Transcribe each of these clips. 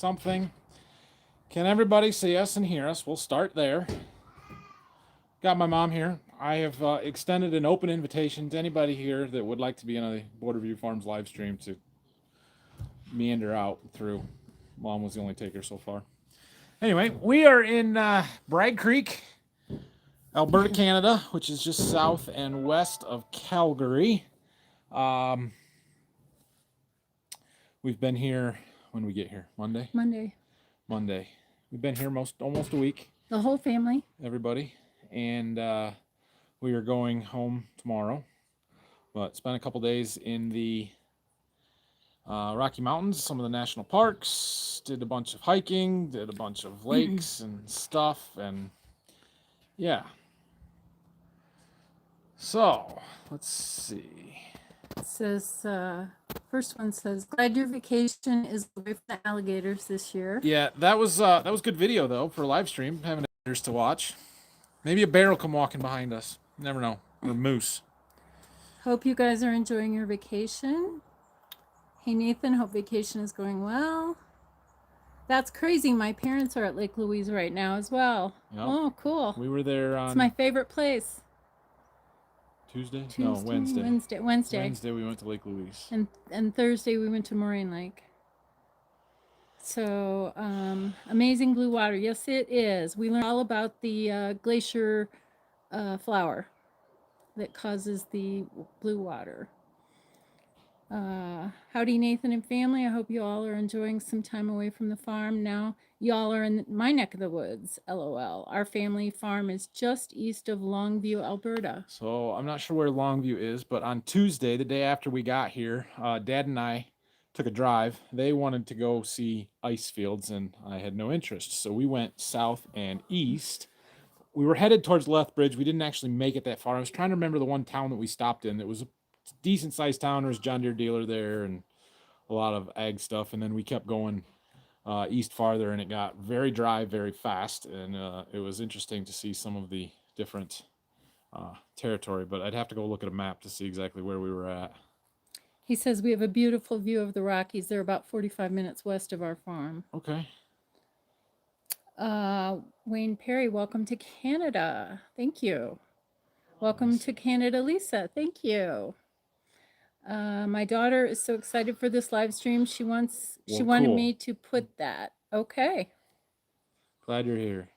something. Can everybody see us and hear us? We'll start there. Got my mom here. I have extended an open invitation to anybody here that would like to be on a Border View Farms live stream to meander out through. Mom was the only taker so far. Anyway, we are in Bragg Creek, Alberta, Canada, which is just south and west of Calgary. We've been here, when we get here? Monday? Monday. We've been here almost a week. The whole family. Everybody. And we are going home tomorrow. But spent a couple days in the Rocky Mountains, some of the national parks, did a bunch of hiking, did a bunch of lakes and stuff, and yeah. So, let's see. It says, first one says, glad your vacation is away from the alligators this year. Yeah, that was good video though for a live stream, having alligators to watch. Maybe a bear will come walking behind us. You never know. Or a moose. Hope you guys are enjoying your vacation. Hey Nathan, hope vacation is going well. That's crazy. My parents are at Lake Louise right now as well. Yep. Oh, cool. We were there on... It's my favorite place. Tuesday? No, Wednesday. Wednesday we went to Lake Louise. And Thursday we went to Moraine Lake. So, amazing blue water. Yes, it is. We learned all about the glacier flower that causes the blue water. Howdy, Nathan and family. I hope you all are enjoying some time away from the farm. Now, y'all are in my neck of the woods, LOL. Our family farm is just east of Longview, Alberta. So, I'm not sure where Longview is, but on Tuesday, the day after we got here, Dad and I took a drive. They wanted to go see ice fields, and I had no interest. So, we went south and east. We were headed towards Lethbridge. We didn't actually make it that far. I was trying to remember the one town that we stopped in. It was a decent sized town. There was a John Deere dealer there and a lot of ag stuff, and then we kept going east farther, and it got very dry very fast, and it was interesting to see some of the different territory, but I'd have to go look at a map to see exactly where we were at. He says we have a beautiful view of the Rockies. They're about 45 minutes west of our farm. Okay. Wayne Perry, welcome to Canada. Thank you. Welcome to Canada, Lisa. Thank you. My daughter is so excited for this live stream. She wanted me to put that. Okay. Glad you're here.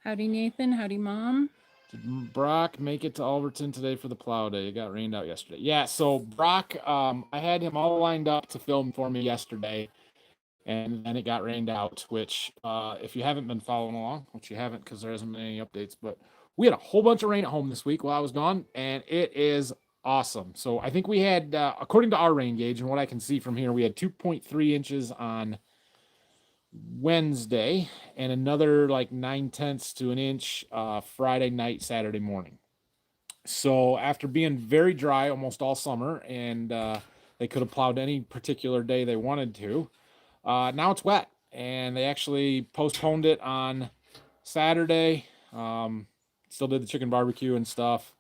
Howdy, Nathan. Howdy, Mom. Did Brock make it to Alberta today for the plow day? It got rained out yesterday. Yeah, so Brock, I had him all lined up to film for me yesterday, and then it got rained out, which if you haven't been following along, which you haven't because there hasn't been any updates, but we had a whole bunch of rain at home this week while I was gone, and it is awesome. So I think we had, according to our rain gauge and what I can see from here, we had 2.3 inches on Wednesday and another like 9/10 to an inch Friday night, Saturday morning. So after being very dry almost all summer, and they could have plowed any particular day they wanted to, now it's wet, and they actually postponed it on Saturday. Still did the chicken barbecue and stuff,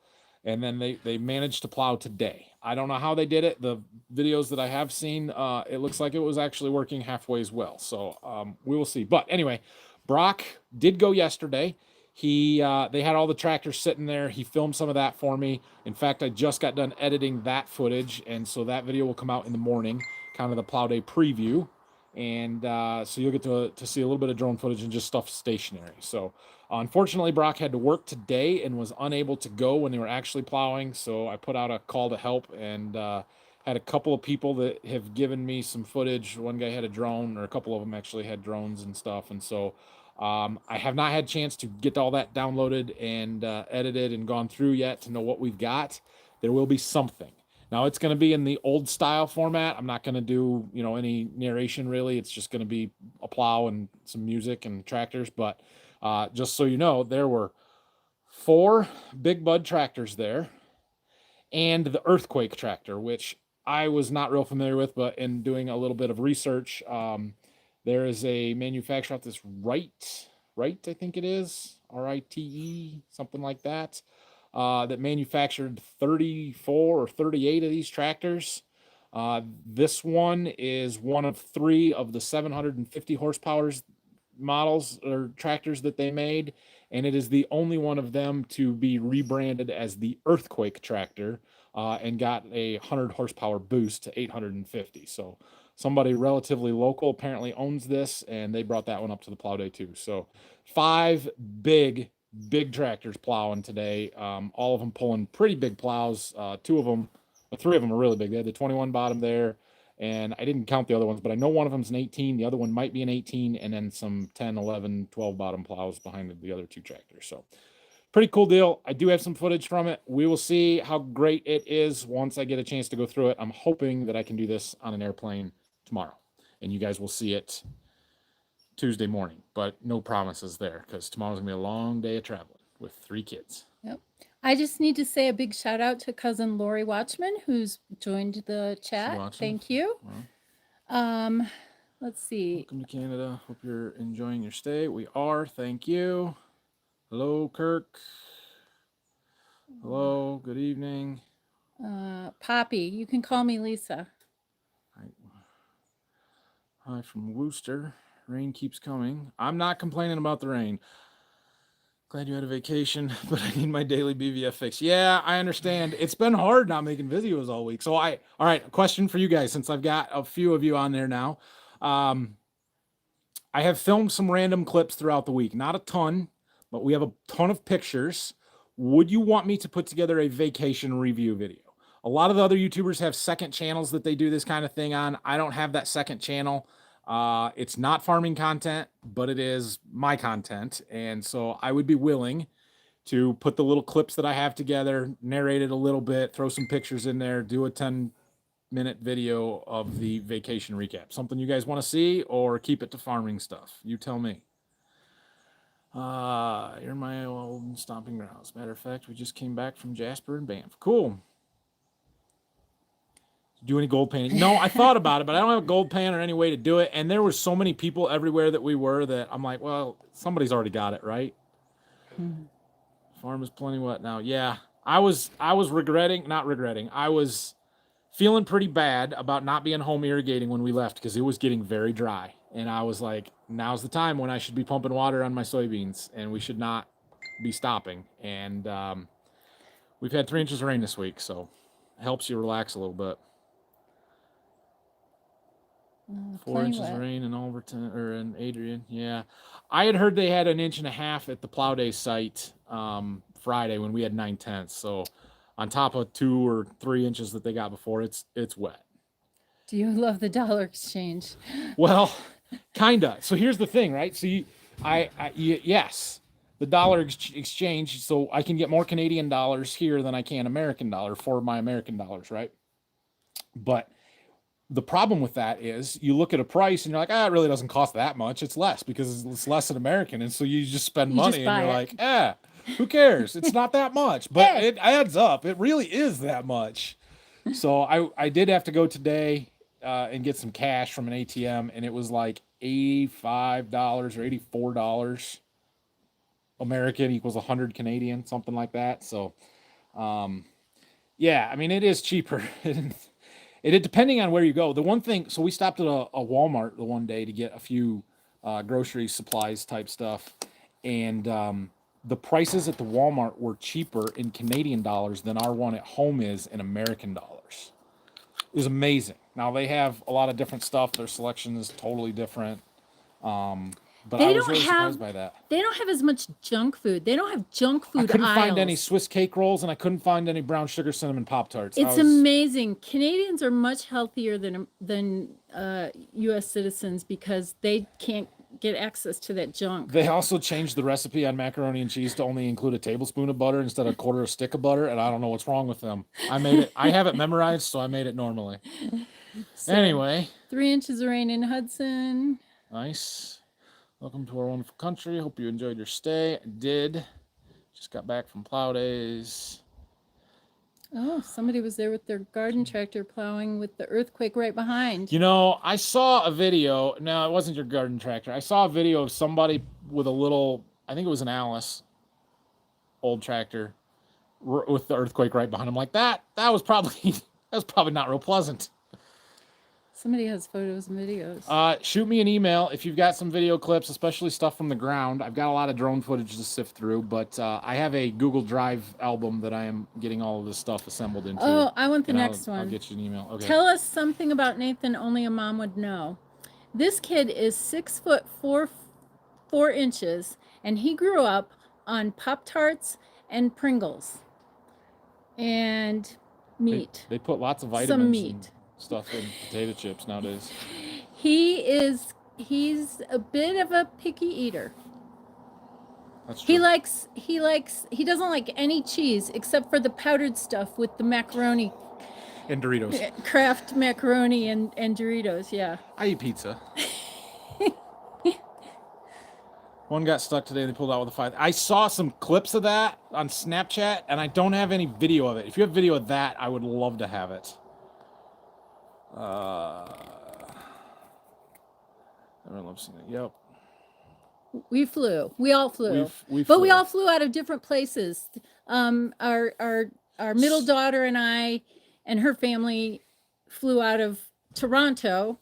and then they managed to plow today. I don't know how they did it. The videos that I have seen, it looks like it was actually working halfway as well. So we will see. But anyway, Brock did go yesterday. They had all the tractors sitting there. He filmed some of that for me. In fact, I just got done editing that footage, and so that video will come out in the morning, kind of the plow day preview. And so you'll get to see a little bit of drone footage and just stuff stationary. So unfortunately, Brock had to work today and was unable to go when they were actually plowing. So I put out a call to help, and had a couple of people that have given me some footage. One guy had a drone, or a couple of them actually had drones and stuff. And so I have not had a chance to get all that downloaded and edited and gone through yet to know what we've got. There will be something. Now it's going to be in the old style format. I'm not going to do, any narration really. It's just going to be a plow and some music and tractors. But just so you know, there were 4 Big Bud tractors there and the Earthquake tractor, which I was not real familiar with, but in doing a little bit of research, there is a manufacturer out this Right, I think it is, RITE, something like that. That manufactured 34 or 38 of these tractors. This one is one of 3 of the 750 horsepower models or tractors that they made, and it is the only one of them to be rebranded as the Earthquake tractor, and got a 100 horsepower boost to 850. So somebody relatively local apparently owns this, and they brought that one up to the plow day too. So 5 big tractors plowing today. All of them pulling pretty big plows. 2 of them, 3 of them are really big. They had the 21 bottom there, and I didn't count the other ones, but I know one of them's an 18. The other one might be an 18, and then some 10, 11, 12 bottom plows behind the other 2 tractors. So pretty cool deal. I do have some footage from it. We will see how great it is once I get a chance to go through it. I'm hoping that I can do this on an airplane tomorrow, and you guys will see it Tuesday morning, but no promises there because tomorrow's gonna be a long day of traveling with 3 kids. Yep. I just need to say a big shout out to cousin Lori Watchman, who's joined the chat. Thank you. Well, let's see. Welcome to Canada. Hope you're enjoying your stay. We are. Thank you. Hello, Kirk. Hello. Good evening. Poppy, you can call me Lisa. Hi from Worcester. Rain keeps coming. I'm not complaining about the rain. Glad you had a vacation, but I need my daily BVF fix. Yeah, I understand. It's been hard not making videos all week. So all right, a question for you guys, since I've got a few of you on there now. I have filmed some random clips throughout the week. Not a ton, but we have a ton of pictures. Would you want me to put together a vacation review video? A lot of the other YouTubers have second channels that they do this kind of thing on. I don't have that second channel. It's not farming content, but it is my content. And so I would be willing to put the little clips that I have together, narrate it a little bit, throw some pictures in there, do a 10-minute video of the vacation recap. Something you guys want to see, or keep it to farming stuff? You tell me. You're my old stomping grounds. Matter of fact, we just came back from Jasper and Banff. Cool. Do any gold painting? No, I thought about it, but I don't have a gold pan or any way to do it. And there were so many people everywhere that we were that I'm like, well, somebody's already got it, right? Farm is plenty wet now. Yeah, I was not regretting. I was feeling pretty bad about not being home irrigating when we left because it was getting very dry. And I was like, now's the time when I should be pumping water on my soybeans, and we should not be stopping. And we've had 3 inches of rain this week, so it helps you relax a little bit. 4 inches of rain in Alberta or in Adrian. Yeah, I had heard they had 1.5 inches at the Plow Day site Friday when we had 9/10. So on top of 2 or 3 inches that they got before, it's wet. Do you love the dollar exchange? Well, kinda. So here's the thing, right? So yes, the dollar exchange. So I can get more Canadian dollars here than I can American dollar for my American dollars, right? But the problem with that is you look at a price and you're like, it really doesn't cost that much. It's less because it's less than American. And so you just spend money and you're like, who cares? It's not that much, but it adds up. It really is that much. So I did have to go today and get some cash from an ATM, and it was like $85 or $84 American equals 100 Canadian, something like that. So, yeah, I mean, it is cheaper. It depending on where you go. The one thing, so we stopped at a Walmart the one day to get a few grocery supplies type stuff, and the prices at the Walmart were cheaper in Canadian dollars than our one at home is in American dollars. It was amazing. Now they have a lot of different stuff. Their selection is totally different. But I was really surprised by that. They don't have as much junk food. They don't have junk food. I couldn't find any Swiss cake rolls, and I couldn't find any brown sugar cinnamon Pop-Tarts. It's amazing. Canadians are much healthier than U.S. citizens because they can't get access to that junk. They also changed the recipe on macaroni and cheese to only include a tablespoon of butter instead of a quarter of a stick of butter, and I don't know what's wrong with them. I made it. I have it memorized, so I made it normally. So, anyway. 3 inches of rain in Hudson. Nice. Welcome to our wonderful country. Hope you enjoyed your stay. I did. Just got back from Plow Days. Oh, somebody was there with their garden tractor plowing with the earthquake right behind. You know, I saw a video. No, it wasn't your garden tractor. I saw a video of somebody with a little, I think it was an Alice, old tractor, with the earthquake right behind him. Like that was probably not real pleasant. Somebody has photos and videos. Shoot me an email if you've got some video clips, especially stuff from the ground. I've got a lot of drone footage to sift through, but I have a Google Drive album that I am getting all of this stuff assembled into. Oh, I want the next I'll one. get you an email. Okay. Tell us something about Nathan only a mom would know. This kid is 6'4", 4 inches, and he grew up on Pop-Tarts and Pringles and meat. They put lots of vitamins Some meat. and stuff in potato chips nowadays. He's a bit of a picky eater. That's true. He doesn't like any cheese except for the powdered stuff with the macaroni. And Doritos. Kraft macaroni and Doritos, yeah. I eat pizza. One got stuck today and they pulled out with a 5. I saw some clips of that on Snapchat and I don't have any video of it. If you have video of that, I would love to have it. I love seeing it. Yep. We flew. We all flew. We all flew out of different places. Our middle daughter and I and her family flew out of Toronto.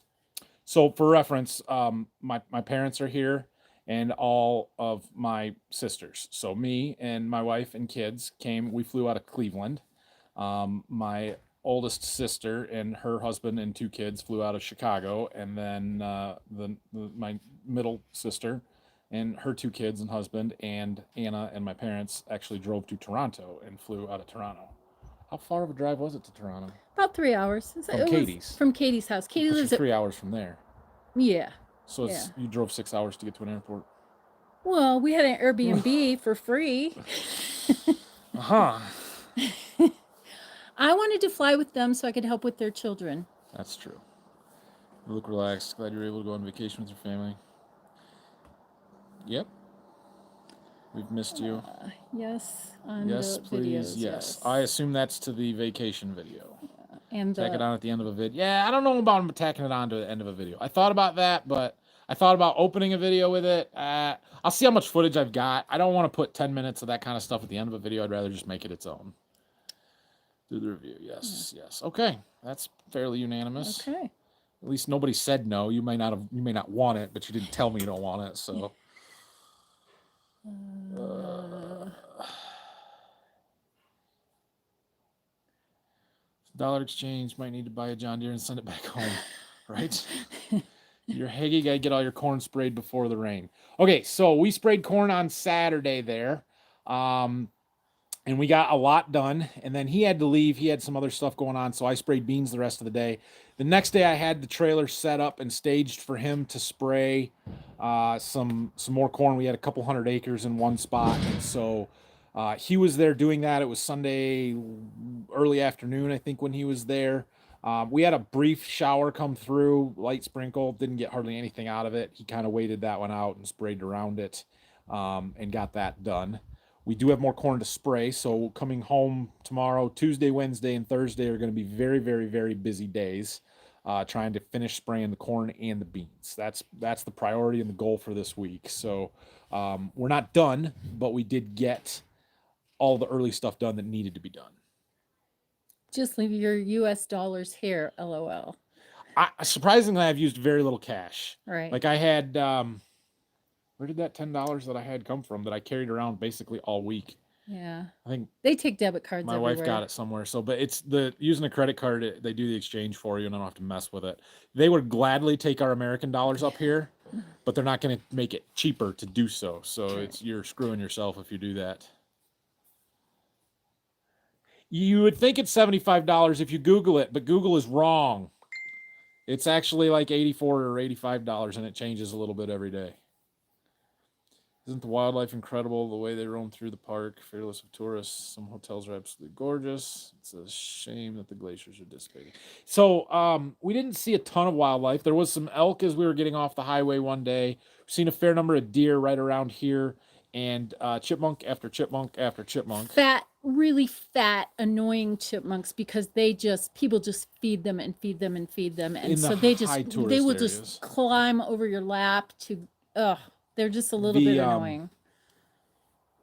So for reference, my parents are here and all of my sisters. So me and my wife and kids came. We flew out of Cleveland. My oldest sister and her husband and 2 kids flew out of Chicago, and then my middle sister and her 2 kids and husband and Anna and my parents actually drove to Toronto and flew out of Toronto. How far of a drive was it to Toronto? About 3 hours. Katie's. From Katie's house. Katie lives at 3 hours from there. Yeah. So you drove 6 hours to get to an airport. Well, we had an Airbnb for free. Uh-huh. I wanted to fly with them so I could help with their children. That's true. You look relaxed. Glad you were able to go on vacation with your family. Yep. We've missed you. Yes. On yes, the please. videos, yes. I assume that's to the vacation video. And tack it on at the end of a video. Yeah, I don't know about tacking it on to the end of a video. I thought about that, but I thought about opening a video with it. I'll see how much footage I've got. I don't want to put 10 minutes of that kind of stuff at the end of a video. I'd rather just make it its own. Do the review. Yes, yes. Okay, that's fairly unanimous. Okay. At least nobody said no. You may not want it, but you didn't tell me you don't want it. So. Dollar exchange, might need to buy a John Deere and send it back home, right? Your Haggy got to get all your corn sprayed before the rain. Okay, so we sprayed corn on Saturday there, and we got a lot done. And then he had to leave. He had some other stuff going on, so I sprayed beans the rest of the day. The next day, I had the trailer set up and staged for him to spray some more corn. We had a couple hundred acres in one spot, and so he was there doing that. It was Sunday early afternoon, I think, when he was there. We had a brief shower come through, light sprinkle, didn't get hardly anything out of it. He kind of waited that one out and sprayed around it and got that done. We do have more corn to spray, so coming home tomorrow, Tuesday, Wednesday, and Thursday are going to be very, very, very busy days trying to finish spraying the corn and the beans. That's the priority and the goal for this week. So we're not done, but we did get all the early stuff done that needed to be done. Just leave your US dollars here, LOL. Surprisingly, I've used very little cash. Right. Like I had, where did that $10 that I had come from that I carried around basically all week? Yeah. I think they take debit cards my everywhere. wife got it somewhere. So, but it's using a credit card, they do the exchange for you and I don't have to mess with it. They would gladly take our American dollars up here, but they're not going to make it cheaper to do so. So you're screwing yourself if you do that. You would think it's $75 if you Google it, but Google is wrong. It's actually like $84 or $85, and it changes a little bit every day. Isn't the wildlife incredible? The way they roam through the park, fearless of tourists. Some hotels are absolutely gorgeous. It's a shame that the glaciers are dissipating. So we didn't see a ton of wildlife. There was some elk as we were getting off the highway one day. We've seen a fair number of deer right around here, and chipmunk after chipmunk after chipmunk. Really fat, annoying chipmunks because people just feed them and feed them and feed them, and so they will just climb over your lap to. They're just a little bit annoying.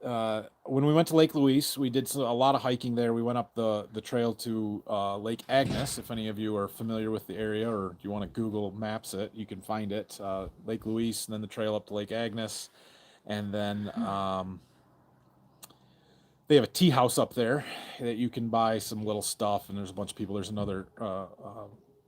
when we went to Lake Louise, we did a lot of hiking there. We went up the trail to Lake Agnes. If any of you are familiar with the area or you want to Google Maps it, you can find it. Lake Louise, and then the trail up to Lake Agnes, and then they have a tea house up there that you can buy some little stuff. And there's a bunch of people. There's another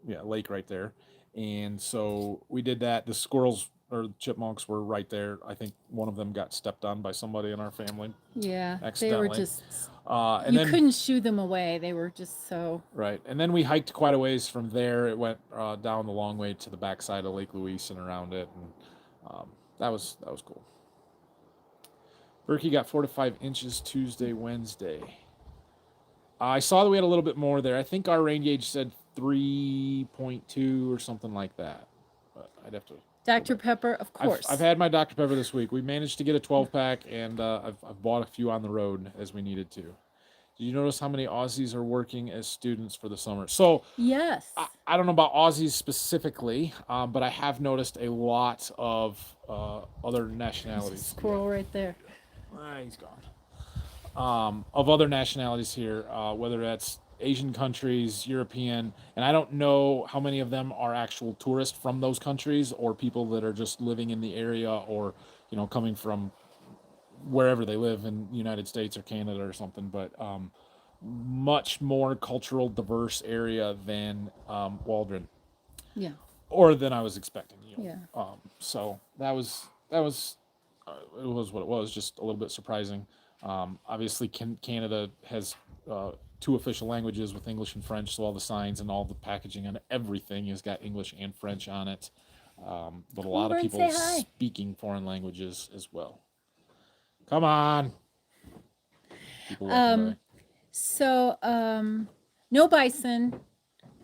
lake right there, and so we did that. The squirrels or chipmunks were right there. I think one of them got stepped on by somebody in our family. Yeah, they were Accidentally. just, And you then couldn't shoo them away. They were just so, right, and then we hiked quite a ways from there. It went down the long way to the backside of Lake Louise and around it, and that was cool. Berkey got 4 to 5 inches Tuesday, Wednesday. I saw that we had a little bit more there. I think our rain gauge said 3.2 or something like that, but I'd have to. Dr. Pepper, of course. I've had my Dr. Pepper this week. We managed to get a 12-pack, and I've bought a few on the road as we needed to. Did you notice how many Aussies are working as students for the summer? So Yes. I don't know about Aussies specifically, but I have noticed a lot of other nationalities. Squirrel right there. He's gone. Of other nationalities here, whether that's Asian countries, European, and I don't know how many of them are actual tourists from those countries or people that are just living in the area or, coming from wherever they live in the United States or Canada or something, but much more cultural diverse area than Waldron. Yeah. Or than I was expecting. Yeah. So that was it was what it was, just a little bit surprising. Obviously, Canada has 2 official languages with English and French, so all the signs and all the packaging and everything has got English and French on it. But a lot of people speaking foreign languages as well. Come on. People walking by. So, no bison.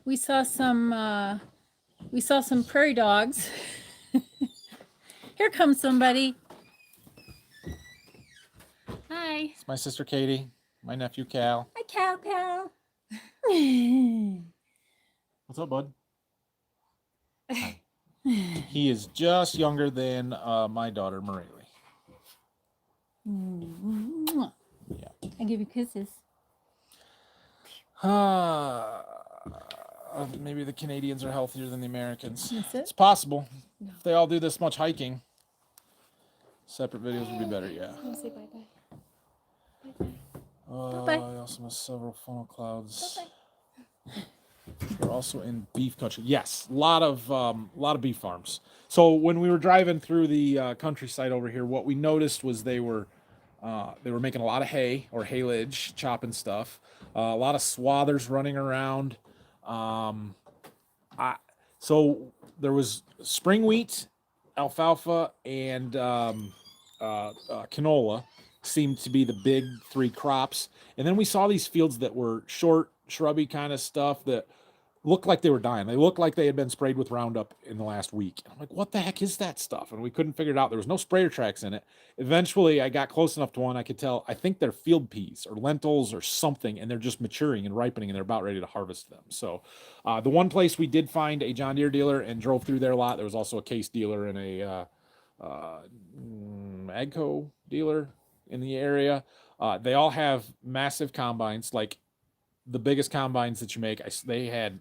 We saw some prairie dogs. Here comes somebody. Hi. It's my sister Katie, my nephew Cal. Hi, Cal. What's up, bud? He is just younger than my daughter Maraylee. Yeah. I give you kisses. Maybe the Canadians are healthier than the Americans. That's it? It's possible. No. If they all do this much hiking, separate videos would be better, yeah. Say bye-bye. I also missed several funnel clouds. We're also in beef country. Yes, a lot of beef farms. So when we were driving through the countryside over here, what we noticed was they were making a lot of hay or haylage, chopping stuff. A lot of swathers running around. So there was spring wheat, alfalfa, and canola seemed to be the big 3 crops. And then we saw these fields that were short, shrubby kind of stuff that looked like they were dying. They looked like they had been sprayed with Roundup in the last week. I'm like, what the heck is that stuff? And we couldn't figure it out. There was no sprayer tracks in it. Eventually, I got close enough to one. I could tell, I think they're field peas or lentils or something, and they're just maturing and ripening, and they're about ready to harvest them. So the one place we did find a John Deere dealer and drove through there a lot, there was also a Case dealer and a Agco dealer in the area. They all have massive combines, like the biggest combines that you make. They had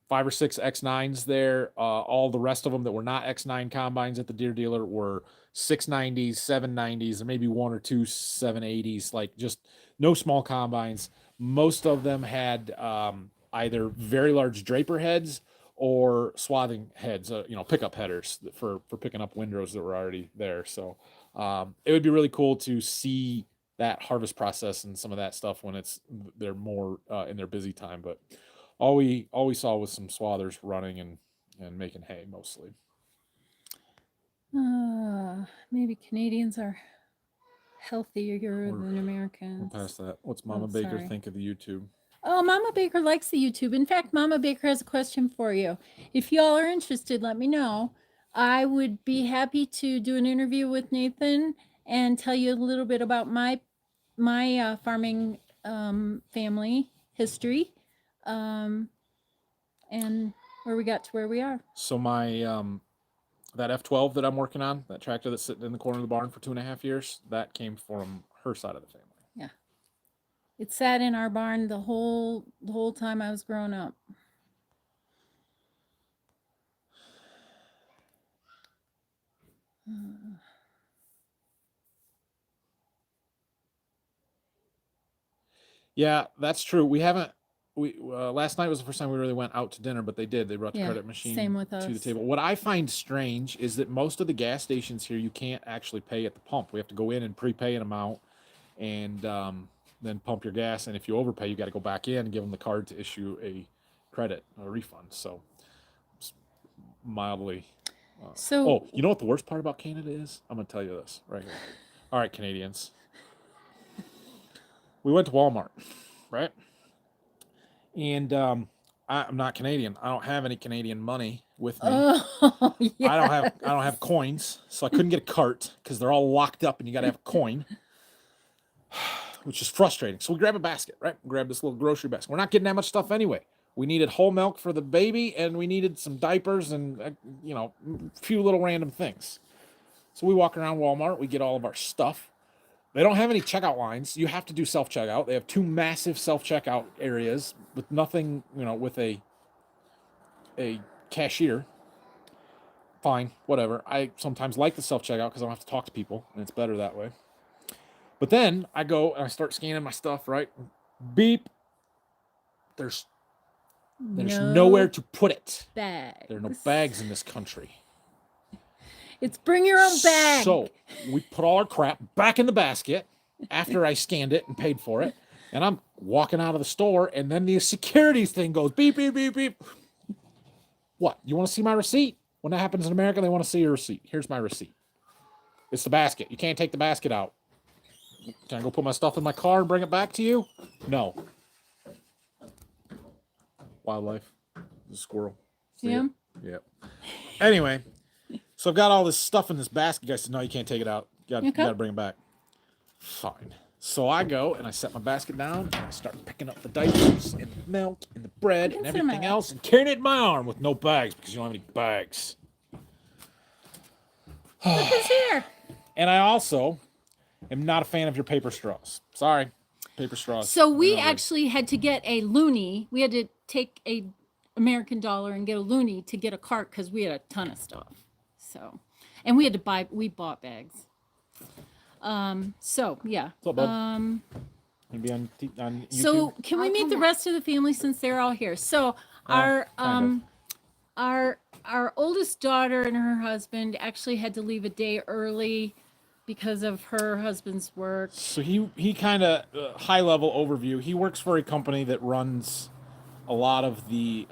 5 or 6 X9s there. All the rest of them that were not X9 combines at the Deere dealer were 690s, 790s, and maybe 1 or 2 780s, like just no small combines. Most of them had either very large draper heads or swathing heads, pickup headers for picking up windrows that were already there. So it would be really cool to see that harvest process and some of that stuff when they're more in their busy time. But all we saw was some swathers running and making hay mostly. Maybe Canadians are healthier than Americans. We're past that. What's Mama Baker think of the YouTube? Oh, Mama Baker likes the YouTube. In fact, Mama Baker has a question for you. If y'all are interested, let me know. I would be happy to do an interview with Nathan and tell you a little bit about my farming family history, and where we got to where we are. So my that F12 that I'm working on, that tractor that's sitting in the corner of the barn for 2.5 years, that came from her side of the family. Yeah. It sat in our barn the whole time I was growing up. Yeah, that's true. We haven't. We last night was the first time we really went out to dinner, but they did. They brought the Yeah, credit machine same with to the us. table. What I find strange is that most of the gas stations here you can't actually pay at the pump. We have to go in and prepay an amount, and then pump your gas. And if you overpay, you got to go back in and give them the card to issue a credit, a refund. So it's mildly. So Oh, you know what the worst part about Canada is? I'm gonna tell you this right here. All right, Canadians. We went to Walmart, right? And I'm not Canadian. I don't have any Canadian money with me. oh yeah. I don't have coins, so I couldn't get a cart because they're all locked up, and you got to have a coin, which is frustrating. So we grab a basket, right? Grab this little grocery basket. We're not getting that much stuff anyway. We needed whole milk for the baby, and we needed some diapers and a few little random things. So we walk around Walmart. We get all of our stuff. They don't have any checkout lines. You have to do self-checkout. They have 2 massive self-checkout areas with nothing, with a cashier. Fine, whatever. I sometimes like the self-checkout because I don't have to talk to people, and it's better that way. But then I go and I start scanning my stuff, right? Beep. There's nowhere to put it. Bags. There are no bags in this country. It's bring your own bag. So we put all our crap back in the basket after I scanned it and paid for it. And I'm walking out of the store, and then the securities thing goes beep, beep, beep, beep. What? You want to see my receipt? When that happens in America, they want to see your receipt. Here's my receipt. It's the basket. You can't take the basket out. Can I go put my stuff in my car and bring it back to you? No. Wildlife. The squirrel. See him? Yep. Anyway, so I've got all this stuff in this basket. Guys said, no, you can't take it out. You got to bring it back. Fine. So I go and I set my basket down and I start picking up the diapers and the milk and the bread and everything else and carrying it in my arm with no bags because you don't have any bags. Look who's here. And I also am not a fan of your paper straws. Sorry. Paper straws. So we actually had to get a loonie. We had to take a American dollar and get a loonie to get a cart because we had a ton of stuff. So, and we bought bags. So yeah. What's up, bud? Maybe on YouTube? So can we meet the rest of the family since they're all here? So our oldest daughter and her husband actually had to leave a day early because of her husband's work. So he kind of high level overview. He works for a company that runs a lot of the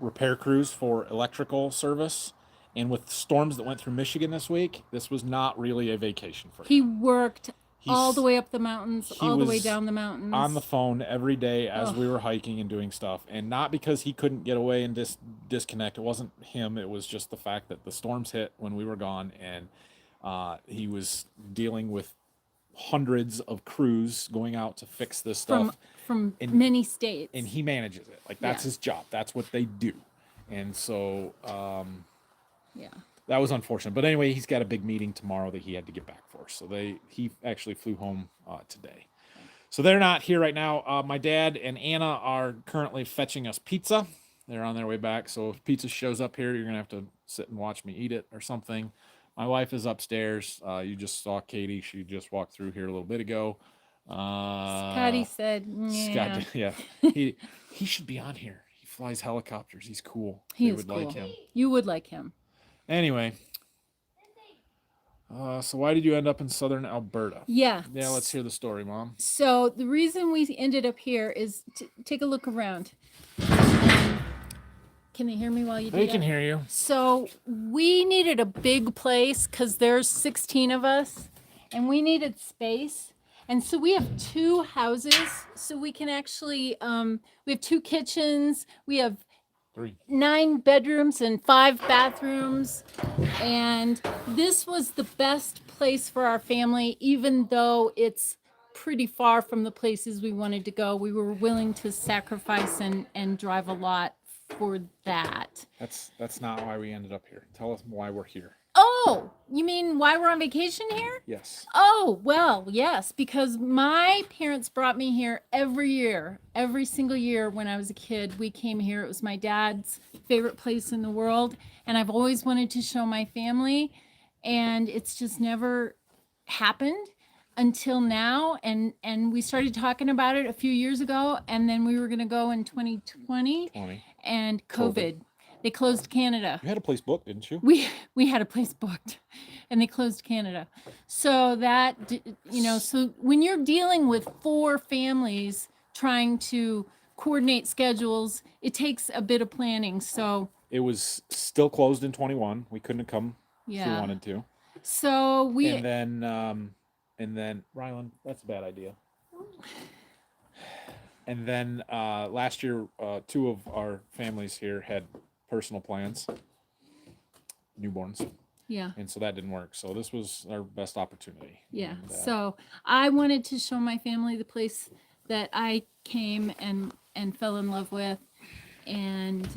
repair crews for electrical service. And with storms that went through Michigan this week, this was not really a vacation for him. He worked all the way up the mountains, all the way down the mountains. On the phone every day as we were hiking and doing stuff. And not because he couldn't get away and disconnect. It wasn't him. It was just the fact that the storms hit when we were gone. And he was dealing with hundreds of crews going out to fix this stuff. From many states. And he manages it. Like, that's his job. That's what they do. And so... yeah, that was unfortunate. But anyway, he's got a big meeting tomorrow that he had to get back for. So he actually flew home today. So they're not here right now. My dad and Anna are currently fetching us pizza. They're on their way back. So if pizza shows up here, you're going to have to sit and watch me eat it or something. My wife is upstairs. You just saw Katie. She just walked through here a little bit ago. Scotty said, yeah. Scott, yeah. He should be on here. He flies helicopters. He's cool. He is cool. Like him. You would like him. Anyway, so why did you end up in southern Alberta? Yeah. Yeah, let's hear the story, Mom. So the reason we ended up here is to take a look around. Can they hear me while you do that? They can hear you. So we needed a big place because there's 16 of us, and we needed space. And so we have 2 houses, so we can actually, we have 2 kitchens, we have 9 bedrooms and 5 bathrooms. And this was the best place for our family, even though it's pretty far from the places we wanted to go. We were willing to sacrifice and drive a lot for that. That's not why we ended up here. Tell us why we're here. Oh, you mean why we're on vacation here? Yes. Oh, well, yes, because my parents brought me here every year, every single year when I was a kid. We came here. It was my dad's favorite place in the world. And I've always wanted to show my family. And it's just never happened until now. And we started talking about it a few years ago. And then we were going to go in 2020 20. and COVID. They closed Canada. You had a place booked, didn't you? We had a place booked and they closed Canada. So that, so when you're dealing with 4 families trying to coordinate schedules, it takes a bit of planning. So it was still closed in 21. We couldn't have come if we yeah. wanted to. So we and then Rylan, that's a bad idea. And then last year, 2 of our families here had personal plans, newborns. Yeah. And so that didn't work. So this was our best opportunity. Yeah. And, so I wanted to show my family the place that I came and fell in love with. And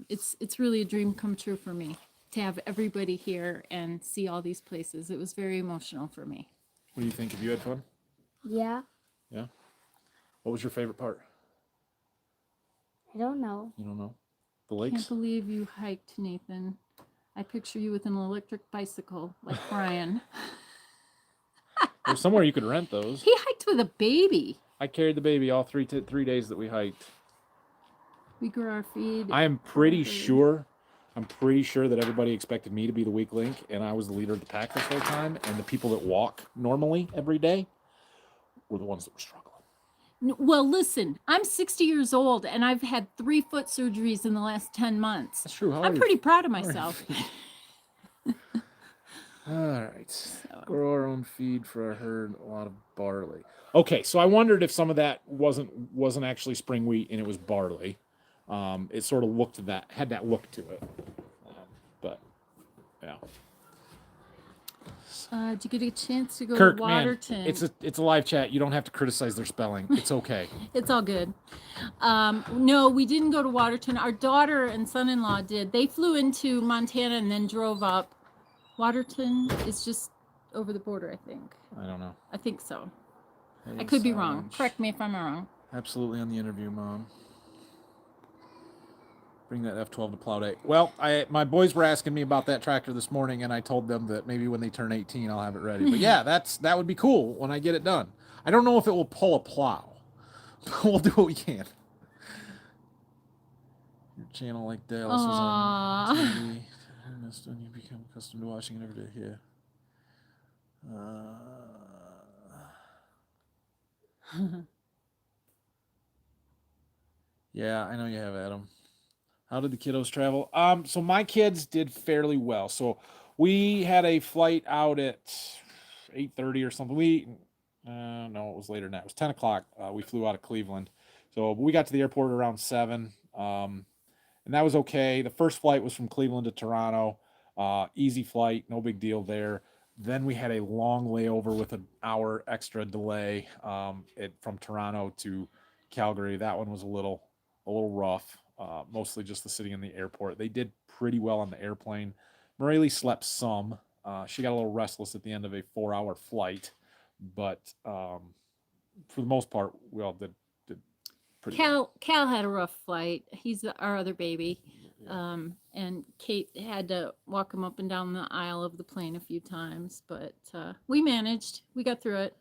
it's really a dream come true for me to have everybody here and see all these places. It was very emotional for me. what do you think? Have you had fun? Yeah. Yeah. What was your favorite part? I don't know. You don't know? The Can't lakes? believe you hiked, Nathan. I picture you with an electric bicycle like Brian. There's somewhere you could rent those. He hiked with a baby. I carried the baby all 3 days that we hiked. We grew our feed. I am pretty sure that everybody expected me to be the weak link, and I was the leader of the pack this whole time, and the people that walk normally every day were the ones that were struggling. Well, listen, I'm 60 years old, and I've had 3 foot surgeries in the last 10 months. That's true. I'm pretty proud of myself. All right. Grow our own feed for our herd, a lot of barley. Okay, so I wondered if some of that wasn't actually spring wheat and it was barley. It sort of had that look to it. But yeah. Did you get a chance to go Kirk, to Waterton? man, it's a live chat. You don't have to criticize their spelling. It's okay. It's all good. No, we didn't go to Waterton. Our daughter and son-in-law did. They flew into Montana and then drove up. Waterton is just over the border, I think. I don't know. I think so. Hey, I could be wrong. Sarge. Correct me if I'm wrong. Absolutely on the interview, Mom. Bring that F12 to Plow Day. Well, my boys were asking me about that tractor this morning, and I told them that maybe when they turn 18, I'll have it ready. But yeah, that would be cool when I get it done. I don't know if it will pull a plow, but we'll do what we can. Your channel like Dallas is on TV. When you become accustomed to watching it every day. Yeah. Yeah, I know you have, Adam. How did the kiddos travel? So my kids did fairly well. So we had a flight out at 8:30 or something. No, it was later than that. It was 10 o'clock. We flew out of Cleveland. So we got to the airport around 7. And that was okay. The first flight was from Cleveland to Toronto. Easy flight, no big deal there. Then we had a long layover with an hour extra delay from Toronto to Calgary. That one was a little rough. Mostly just the sitting in the airport. They did pretty well on the airplane. Morelli slept some. She got a little restless at the end of a 4-hour flight, but for the most part, we all did pretty well. Cal had a rough flight. He's our other baby. And Kate had to walk him up and down the aisle of the plane a few times, but we managed. We got through it.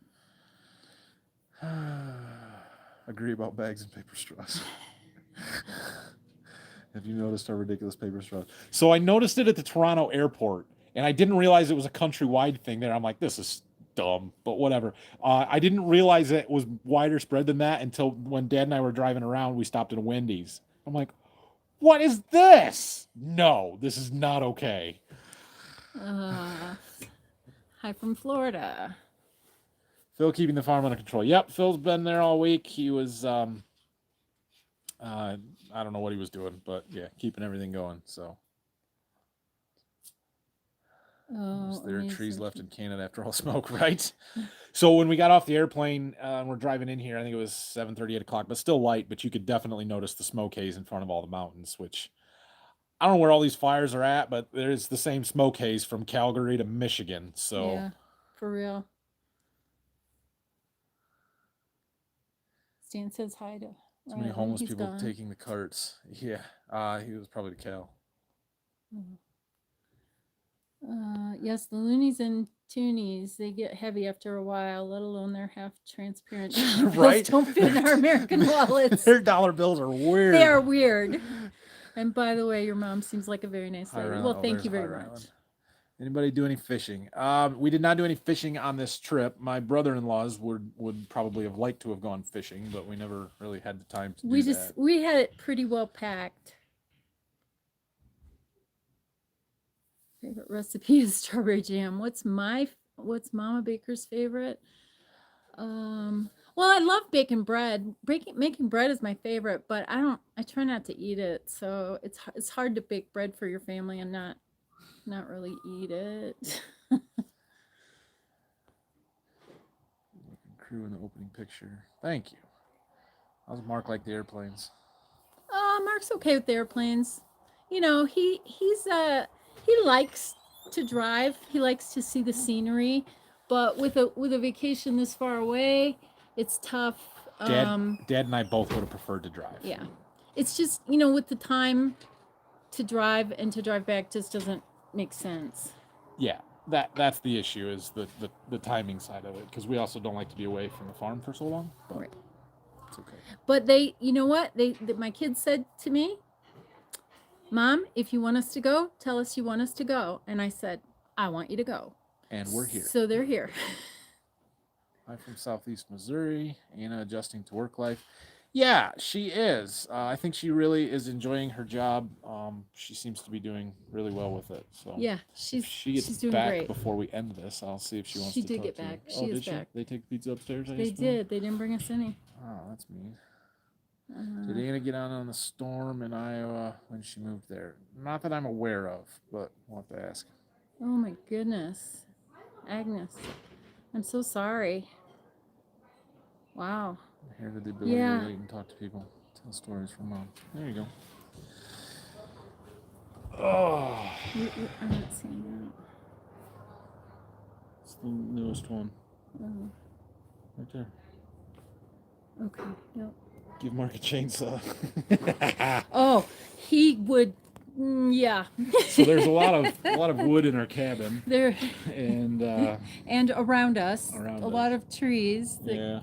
Agree about bags and paper straws. Have you noticed our ridiculous paper straws? So I noticed it at the Toronto airport, and I didn't realize it was a countrywide thing there. I'm like, this is dumb, but whatever. I didn't realize it was wider spread than that until when Dad and I were driving around, we stopped at a Wendy's. I'm like, what is this? No, this is not okay. Hi from Florida. Phil keeping the farm under control. Yep, Phil's been there all week. He was, I don't know what he was doing, but yeah, keeping everything going. So Oh, There are trees amazing. left in Canada after all smoke, right? So when we got off the airplane and we're driving in here, I think it was 7:30, 8 o'clock, but still light, but you could definitely notice the smoke haze in front of all the mountains, which I don't know where all these fires are at, but there's the same smoke haze from Calgary to Michigan. So Yeah, for real. Stan says hi to too many Rylan. homeless He's people gone. taking the carts. Yeah, he was probably the Cal. Yes, the loonies and toonies, they get heavy after a while, let alone their half transparent dollar Right? bills don't fit in our American wallets. Their dollar bills are weird. They are weird. And by the way, your mom seems like a very nice Hi, lady. Rylan. Well, Oh, thank there's you very Hi, Rylan. much. Anybody do any fishing? We did not do any fishing on this trip. My brother-in-laws would probably have liked to have gone fishing, but we never really had the time to do that. We had it pretty well packed. Favorite recipe is strawberry jam. What's Mama Baker's favorite? Well, I love baking bread. Making bread is my favorite, but I try not to eat it. So it's hard to bake bread for your family and not really eat it. Crew in the opening picture. Thank you. How's Mark like the airplanes? Mark's okay with the airplanes. You know, he likes to drive. He likes to see the scenery, but with a vacation this far away, it's tough. Dad and I both would have preferred to drive. Yeah. It's just, with the time to drive and to drive back just doesn't make sense. Yeah, that's the issue, is the timing side of it, because we also don't like to be away from the farm for so long. But Right. it's okay. But you know what? My kids said to me, Mom, if you want us to go, tell us you want us to go. And I said, I want you to go. And we're here. So they're here. I'm from Southeast Missouri. Anna adjusting to work life. Yeah, she is. I think she really is enjoying her job. She seems to be doing really well with it. So Yeah, if she gets she's doing back great. before we end this, I'll see if she wants She to did talk get to you. back. Oh, She is did back. They take the pizza upstairs? They did. They didn't bring us any. Oh, that's mean. Did Anna get out on the storm in Iowa when she moved there? Not that I'm aware of, but we'll have to ask. Oh my goodness. Agnes, I'm so sorry. Wow. Inherited the ability to relate and talk to people. Tell stories from mom. There you go. Oh, I'm not seeing that. it's the newest one. Oh, Right there. okay. Yep. Give Mark a chainsaw. Oh, he would. Yeah. So there's a lot of wood in our cabin, There and and around us, Around a us. lot of trees. yeah,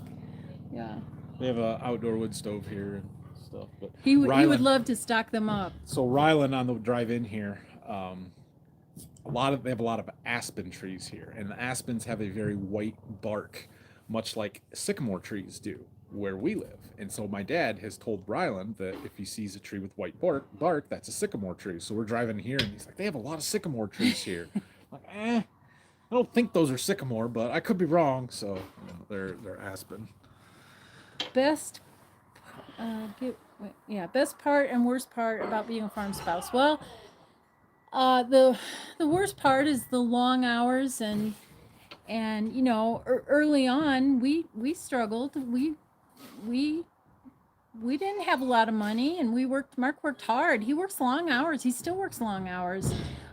Yeah. we have an outdoor wood stove here and stuff. But He would Rylan- love to stock them up. So Rylan on the drive in here, they have a lot of aspen trees here, and the aspens have a very white bark, much like sycamore trees do where we live. And so my dad has told Rylan that if he sees a tree with white bark, that's a sycamore tree. So we're driving here, and he's like, they have a lot of sycamore trees here. I'm like, I don't think those are sycamore, but I could be wrong. So they're aspen. Best best part and worst part about being a farm spouse. Well, the worst part is the long hours and early on we struggled. We didn't have a lot of money, and Mark worked hard. He works long hours. He still works long hours.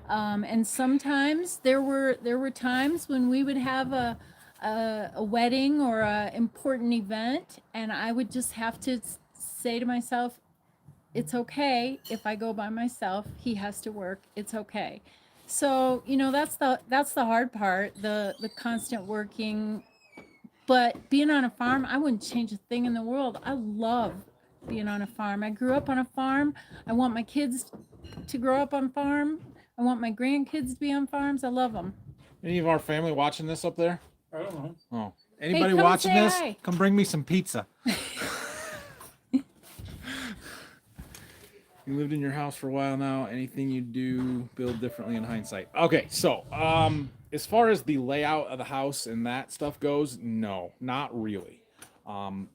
And sometimes there were times when we would have a wedding or a important event, and I would just have to say to myself, it's okay if I go by myself. He has to work. It's okay. So, that's the hard part, the constant working. But being on a farm, I wouldn't change a thing in the world. I love being on a farm. I grew up on a farm. I want my kids to grow up on farm. I want my grandkids to be on farms. I love them. Any of our family watching this up there? I don't know. Oh, anybody come watching say this? hi. Come bring me some pizza. You lived in your house for a while now. Anything you do build differently in hindsight? Okay, so as far as the layout of the house and that stuff goes, no, not really.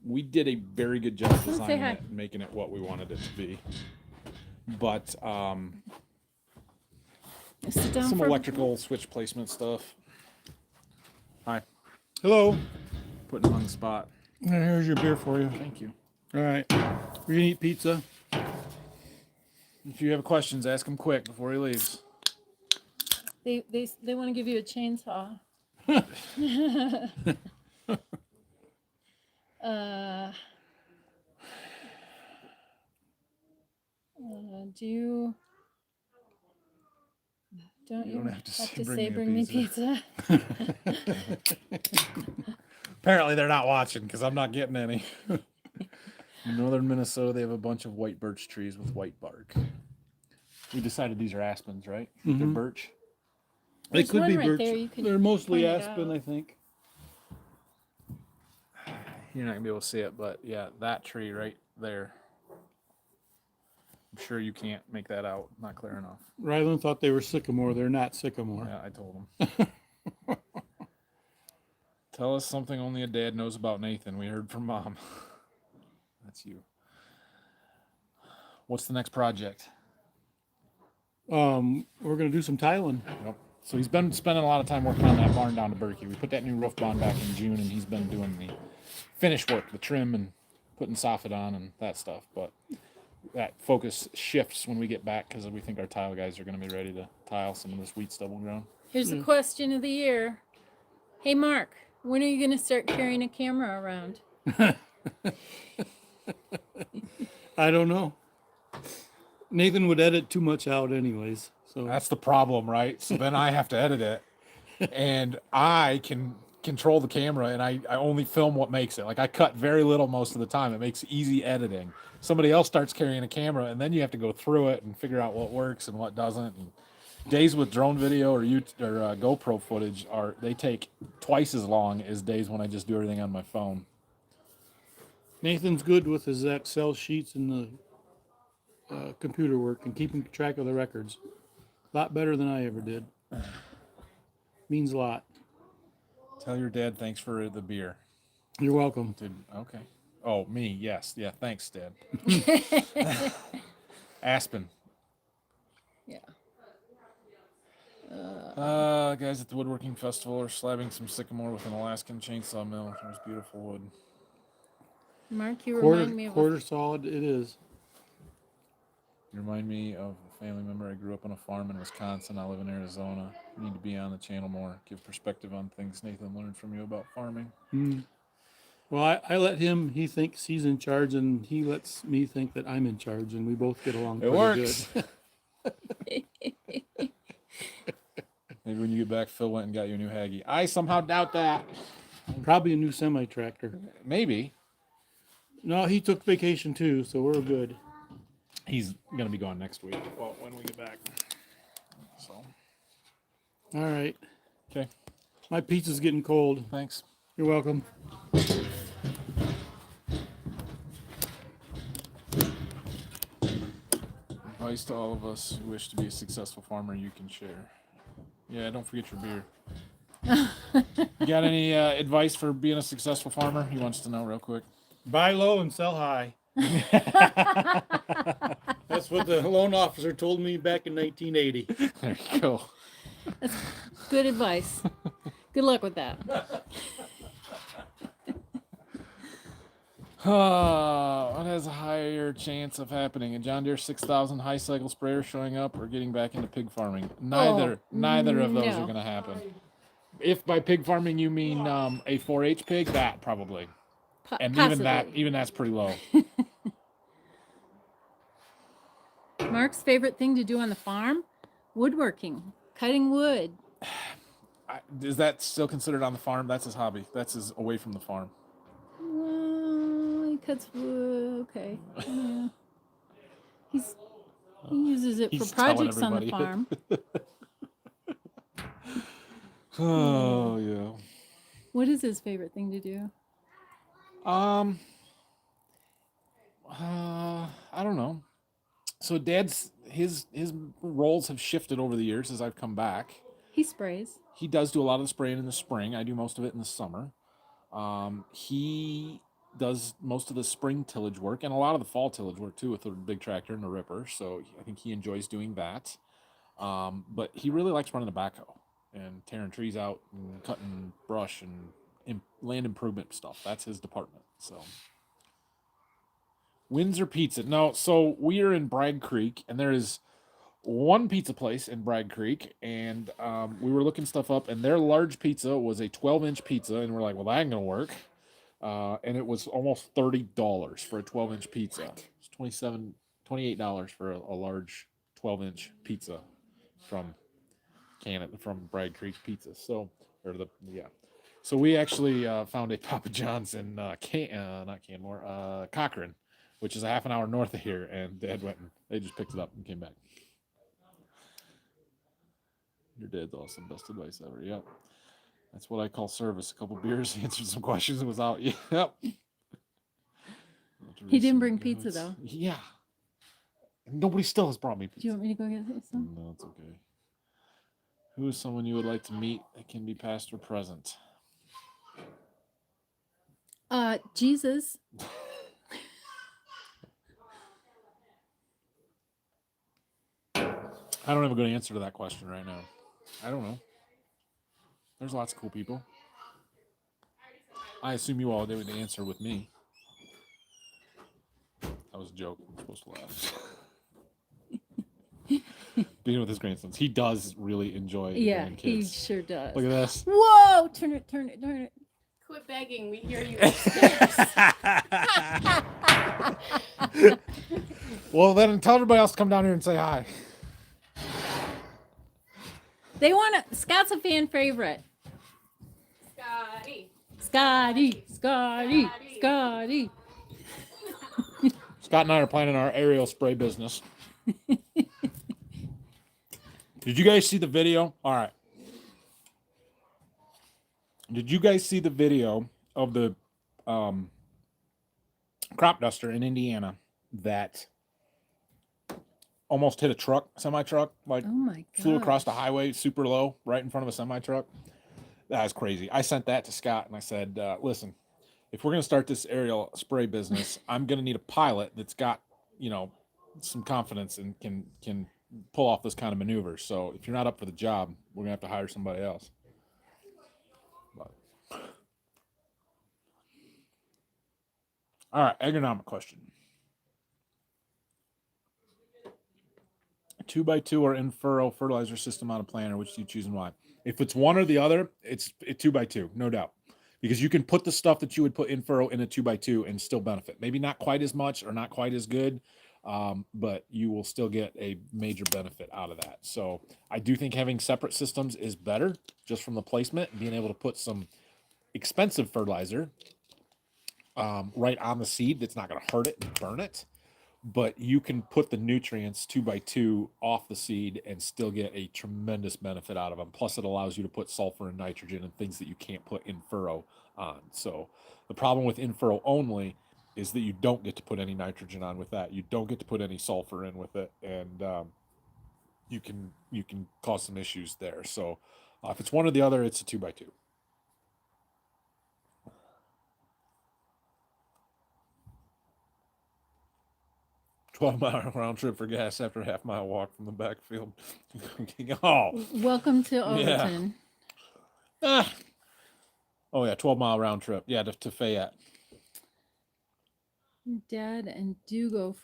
We did a very good job say designing hi. it and making it what we wanted it to be. But Sit down Some for electrical switch placement stuff. Hi. Hello. Putting him on the spot. And here's your beer for you. Thank you. All right. We're gonna eat pizza. If you have questions, ask him quick before he leaves. They want to give you a chainsaw. Do you? Don't you don't have to say, bring me pizza? Apparently they're not watching because I'm not getting any. In northern Minnesota, they have a bunch of white birch trees with white bark. We decided these are aspens, right? They're birch. They There's could one be right birch. there, you can They're mostly point it aspen, out. I think. You're not gonna be able to see it, but yeah, that tree right there. I'm sure you can't make that out. Not clear enough. Rylan thought they were sycamore. They're not sycamore. Yeah, I told him. Tell us something only a dad knows about Nathan. We heard from Mom. That's you. What's the next project? We're gonna do some tiling. Yep. So he's been spending a lot of time working on that barn down to Berkey. We put that new roof on back in June, and he's been doing the finish work, the trim and putting soffit on and that stuff. But that focus shifts when we get back because we think our tile guys are going to be ready to tile some of this wheat stubble ground. Here's the question of the year. Hey, Mark, when are you going to start carrying a camera around? I don't know. Nathan would edit too much out anyways. So That's the problem, right? So then I have to edit it, and I can control the camera, and I only film what makes it. Like I cut very little most of the time. It makes easy editing. Somebody else starts carrying a camera, and then you have to go through it and figure out what works and what doesn't. And days with drone video or GoPro footage they take twice as long as days when I just do everything on my phone. Nathan's good with his Excel sheets and the computer work and keeping track of the records. A lot better than I ever did. Means a lot. Tell your dad thanks for the beer. You're welcome. Okay. Oh, me, yes. Yeah, thanks, Dad. Aspen. Yeah. Guys at the woodworking festival are slabbing some sycamore with an Alaskan chainsaw mill. There's beautiful wood. Mark, you remind me of Quarter solid it is. You remind me of a family member. I grew up on a farm in Wisconsin. I live in Arizona. You need to be on the channel more. Give perspective on things Nathan learned from you about farming. Well, I let him, he thinks he's in charge, and he lets me think that I'm in charge, and we both get along It pretty works. good. Maybe when you get back, Phil went and got you a new Haggy. I somehow doubt that. Probably a new semi-tractor. Maybe. No, he took vacation too, so we're good. He's going to be gone next week. Well, when we get back. So. All right. Okay. My pizza's getting cold. Thanks. You're welcome. Advice to all of us who wish to be a successful farmer you can share. Yeah, don't forget your beer. You got any advice for being a successful farmer? He wants to know real quick. Buy low and sell high. That's what the loan officer told me back in 1980. There you go. good advice. Good luck with that. What has a higher chance of happening? A John Deere 6000 high cycle sprayer showing up or getting back into pig farming? Neither of those no. are going to happen. If by pig farming you mean a 4-H pig, that probably. And Possibly. even that's pretty low. Mark's favorite thing to do on the farm? Woodworking, cutting wood. Is that still considered on the farm? That's his hobby. That's his away from the farm. Well, he cuts wood. Okay. Yeah. He uses it for He's telling projects on the everybody. farm. Oh yeah. What is his favorite thing to do? I don't know. So Dad's his roles have shifted over the years as I've come back. He sprays. He does do a lot of the spraying in the spring. I do most of it in the summer. He does most of the spring tillage work and a lot of the fall tillage work too with the big tractor and the ripper. So I think he enjoys doing that. But he really likes running a backhoe and tearing trees out and cutting brush and land improvement stuff. That's his department. So Windsor Pizza. No, so we are in Bragg Creek, and there is one pizza place in Bragg Creek, and we were looking stuff up, and their large pizza was a 12-inch pizza, and we're like, well, that ain't gonna work. And it was almost $30 for a 12-inch pizza. It's $28 for a large 12-inch pizza from Canada, from Bragg Creek Pizza. So, So we actually found a Papa John's in not Canmore, Cochrane, which is a half an hour north of here, and Dad went and they just picked it up and came back. Your dad's awesome. Best advice ever. Yep. That's what I call service. A couple beers, answered some questions, and was out. Yep. He didn't bring pizza, though. Yeah. Nobody still has brought me pizza. Do you want me to go get some? No, it's okay. Who is someone you would like to meet that can be past or present? Jesus. I don't have a good answer to that question right now. I don't know. There's lots of cool people. I assume you all did the answer with me. That was a joke. I'm supposed to laugh. Being with his grandsons. He does really enjoy the Yeah, grandkids. he sure does. Look at this. Whoa! Turn it. Quit begging. We hear you upstairs. Well, then tell everybody else to come down here and say hi. They want to. Scott's a fan favorite. Scotty. Scotty. Scott and I are planning our aerial spray business. Did you guys see the video? All right. Did you guys see the video of the crop duster in Indiana that almost hit a truck, semi-truck, like Oh my god. flew across the highway super low right in front of a semi-truck? That was crazy. I sent that to Scott and I said, listen, if we're going to start this aerial spray business, I'm going to need a pilot that's got, some confidence and can pull off this kind of maneuver. So if you're not up for the job, we're going to have to hire somebody else. But. All right, agronomic question. 2x2 or in furrow fertilizer system on a planter, which do you choose and why? If it's one or the other, it's 2x2, no doubt. Because you can put the stuff that you would put in furrow in a 2x2 and still benefit. Maybe not quite as much or not quite as good, but you will still get a major benefit out of that. So I do think having separate systems is better just from the placement and being able to put some expensive fertilizer right on the seed that's not going to hurt it and burn it. But you can put the nutrients 2x2 off the seed and still get a tremendous benefit out of them. Plus, it allows you to put sulfur and nitrogen and things that you can't put in furrow on. So the problem with in furrow only is that you don't get to put any nitrogen on with that. You don't get to put any sulfur in with it, and you can cause some issues there. So if it's one or the other, it's a 2x2. 12-mile round trip for gas after a half-mile walk from the backfield. Oh, Welcome to Overton. Oh yeah, 12-mile round trip. Yeah, to Fayette. Dad and Duggo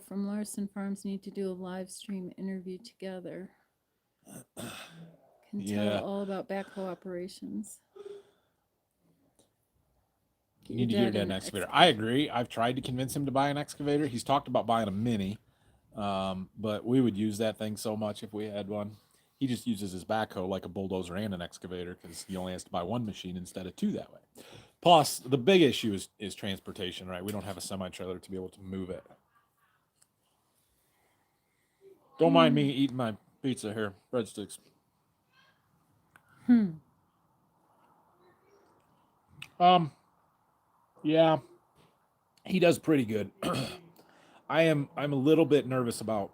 from Larson Farms need to do a live stream interview together. Can tell all about backhoe operations. You need to get your dad an excavator. I agree. I've tried to convince him to buy an excavator. He's talked about buying a mini, but we would use that thing so much if we had one. He just uses his backhoe like a bulldozer and an excavator because he only has to buy one machine instead of two that way. Plus, the big issue is transportation, right? We don't have a semi-trailer to be able to move it. Don't mind me eating my pizza here, breadsticks. Yeah, he does pretty good. I'm a little bit nervous about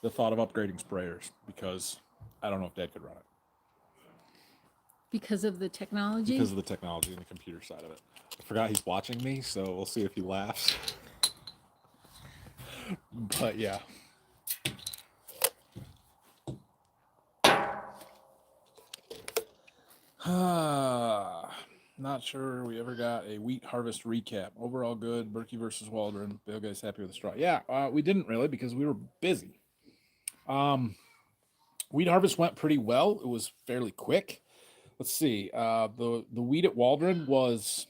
the thought of upgrading sprayers because I don't know if Dad could run it. Because of the technology? Because of the technology and the computer side of it. I forgot he's watching me, so we'll see if he laughs. But yeah. Not sure we ever got a wheat harvest recap. Overall good. Berkey versus Waldron. Bill guy's happy with the straw. Yeah, we didn't really because we were busy. Wheat harvest went pretty well. It was fairly quick. Let's see. The wheat at Waldron was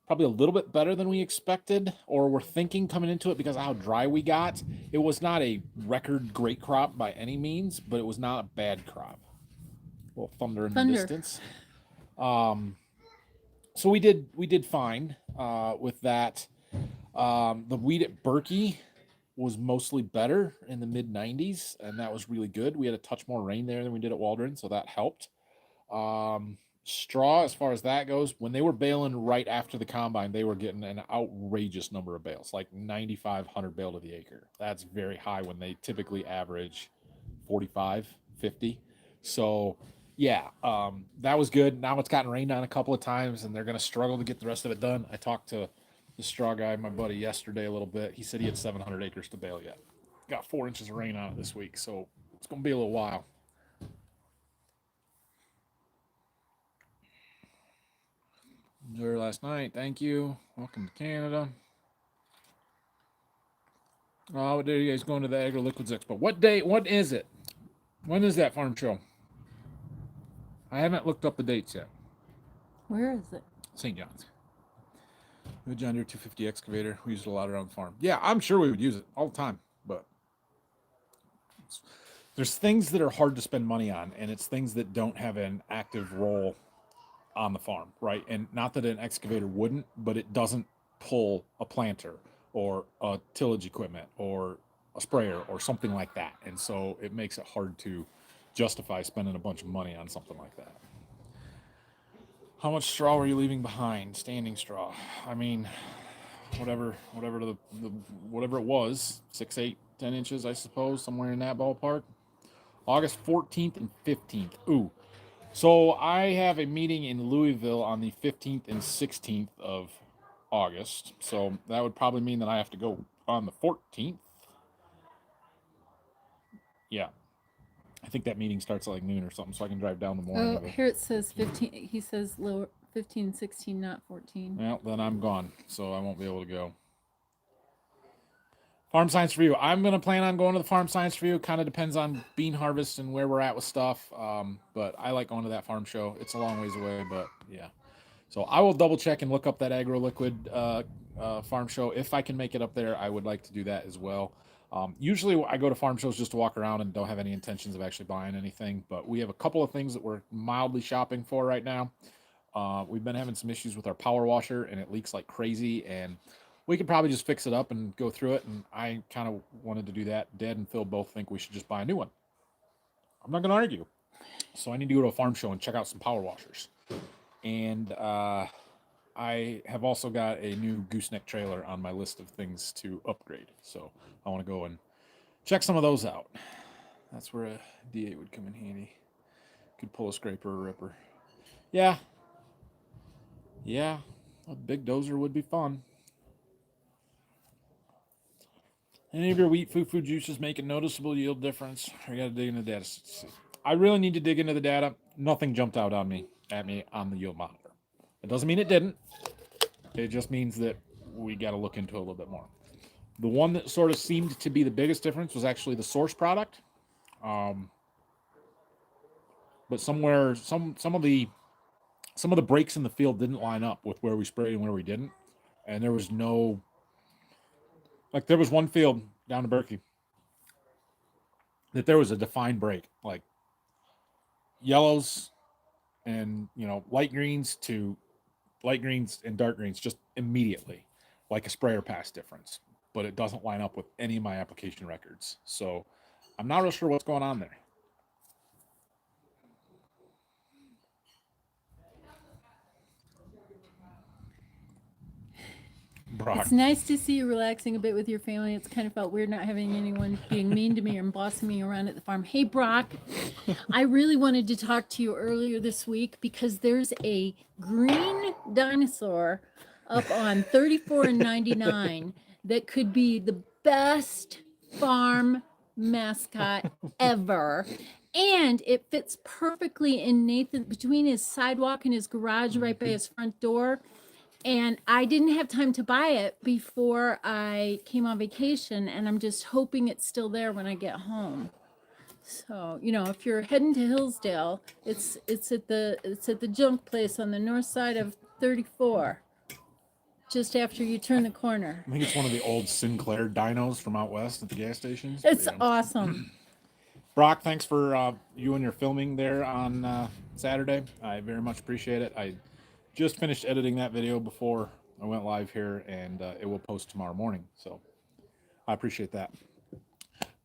probably a little bit better than we expected or were thinking coming into it because of how dry we got. It was not a record great crop by any means, but it was not a bad crop. A little thunder in the distance. So we did fine with that. The wheat at Berkey was mostly better in the mid 90s, and that was really good. We had a touch more rain there than we did at Waldron, so that helped. Straw, as far as that goes, when they were baling right after the combine, they were getting an outrageous number of bales, like 9,500 bale to the acre. That's very high when they typically average 45, 50. So yeah, that was good. Now it's gotten rained on a couple of times, and they're going to struggle to get the rest of it done. I talked to the straw guy, my buddy, yesterday a little bit. He said he had 700 acres to bale yet. Got 4 inches of rain on it this week, so it's going to be a little while. Enjoyed last night. Thank you. Welcome to Canada. Oh, what day are you guys going to the Agro Liquids Expo? What day? What is it? When is that farm show? I haven't looked up the dates yet. Where is it? St. John's. The John Deere 250 excavator. We use it a lot around the farm. Yeah, I'm sure we would use it all the time, but there's things that are hard to spend money on, and it's things that don't have an active role on the farm, right? And not that an excavator wouldn't, but it doesn't pull a planter or a tillage equipment or a sprayer or something like that. And so it makes it hard to justify spending a bunch of money on something like that. How much straw were you leaving behind? Standing straw. I mean, whatever it was, 6, 8, 10 inches, I suppose, somewhere in that ballpark. August 14th and 15th. Ooh. So I have a meeting in Louisville on the 15th and 16th of August. So that would probably mean that I have to go on the 14th. Yeah. I think that meeting starts at like noon or something, so I can drive down the morning. Oh, here it says 15. He says lower 15, 16, not 14. Well, then I'm gone, so I won't be able to go. Farm Science Review. I'm going to plan on going to the Farm Science Review. Kind of depends on bean harvest and where we're at with stuff. But I like going to that farm show. It's a long ways away, but yeah. So I will double check and look up that Agro Liquid farm show. If I can make it up there, I would like to do that as well. Usually I go to farm shows just to walk around and don't have any intentions of actually buying anything. But we have a couple of things that we're mildly shopping for right now. We've been having some issues with our power washer, and it leaks like crazy, and we could probably just fix it up and go through it, and I kind of wanted to do that. Dad and Phil both think we should just buy a new one. I'm not going to argue. So I need to go to a farm show and check out some power washers. And I have also got a new gooseneck trailer on my list of things to upgrade. So I want to go and check some of those out. That's where a D8 would come in handy. Could pull a scraper or ripper. Yeah. Yeah. A big dozer would be fun. Any of your wheat food juices make a noticeable yield difference? I got to dig into the data. I really need to dig into the data. Nothing jumped out at me on the yield monitor. It doesn't mean it didn't. It just means that we got to look into it a little bit more. The one that sort of seemed to be the biggest difference was actually the source product. But somewhere, some of the breaks in the field didn't line up with where we sprayed and where we didn't. And there was no, like there was one field down in Berkey that there was a defined break, like yellows and, light greens to light greens and dark greens just immediately, like a sprayer pass difference, but it doesn't line up with any of my application records. So I'm not real sure what's going on there. Brock. It's nice to see you relaxing a bit with your family. It's kind of felt weird not having anyone being mean to me or bossing me around at the farm. Hey, Brock, I really wanted to talk to you earlier this week because there's a green dinosaur up on 34 and 99 that could be the best farm mascot ever. And it fits perfectly in Nathan between his sidewalk and his garage right by his front door. And I didn't have time to buy it before I came on vacation, and I'm just hoping it's still there when I get home. So, you know, if you're heading to Hillsdale, it's at the junk place on the north side of 34. Just after you turn the corner. I think it's one of the old Sinclair dynos from out west at the gas stations. It's Yeah. awesome. Brock, thanks for you and your filming there on Saturday. I very much appreciate it. I just finished editing that video before I went live here, and it will post tomorrow morning. So I appreciate that.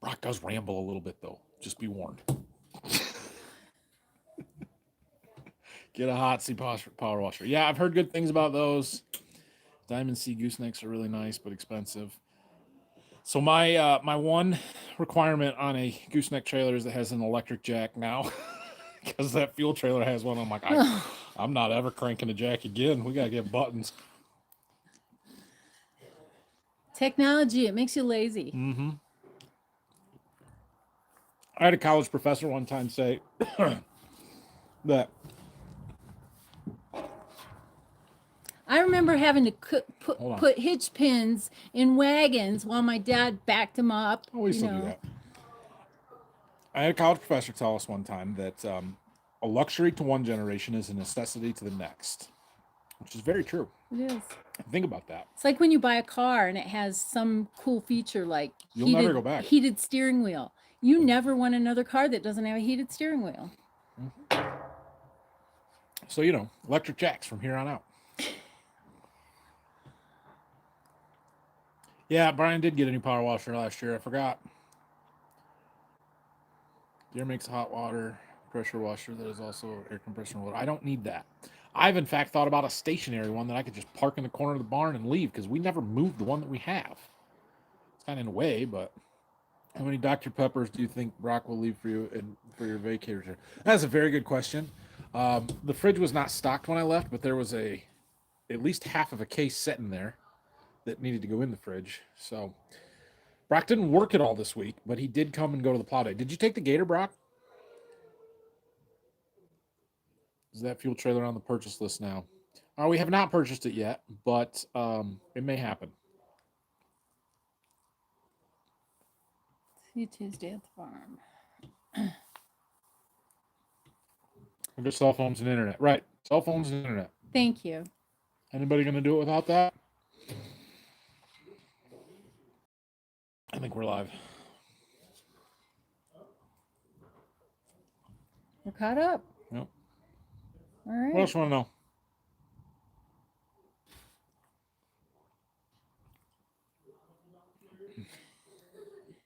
Brock does ramble a little bit, though. Just be warned. Get a hot sea power washer. Yeah, I've heard good things about those. Diamond Sea goosenecks are really nice, but expensive. So my my one requirement on a gooseneck trailer is it has an electric jack now, because that fuel trailer has one. I'm like, I'm not ever cranking a jack again. We gotta get buttons. Technology, it makes you lazy. Mm-hmm. I had a college professor one time say that I remember having to Hold on. put hitch pins in wagons while my dad backed them up. oh, we you still know. do that. I had a college professor tell us one time that a luxury to one generation is a necessity to the next, which is very true. It is. Think about that. It's like when you buy a car and it has some cool feature like You'll never go back. heated steering wheel. You never want another car that doesn't have a heated steering wheel. So, you know, electric jacks from here on out. Yeah, Brian did get a new power washer last year. I forgot. Deere makes a hot water pressure washer that is also air compressor water. I don't need that. I've, in fact, thought about a stationary one that I could just park in the corner of the barn and leave, because we never moved the one that we have. It's kind of in a way, but how many Dr. Peppers do you think Brock will leave for you and for your vacator? That's a very good question. The fridge was not stocked when I left, but there was at least half of a case sitting there that needed to go in the fridge. So Brock didn't work at all this week, but he did come and go to the plow day. Did you take the gator, Brock? Is that fuel trailer on the purchase list now? We have not purchased it yet, but it may happen. See you Tuesday at the farm. Just cell phones and internet. Right. Cell phones and internet. Thank you. Anybody going to do it without that? I think we're live. We're caught up. Yep. All right. What else you want to know?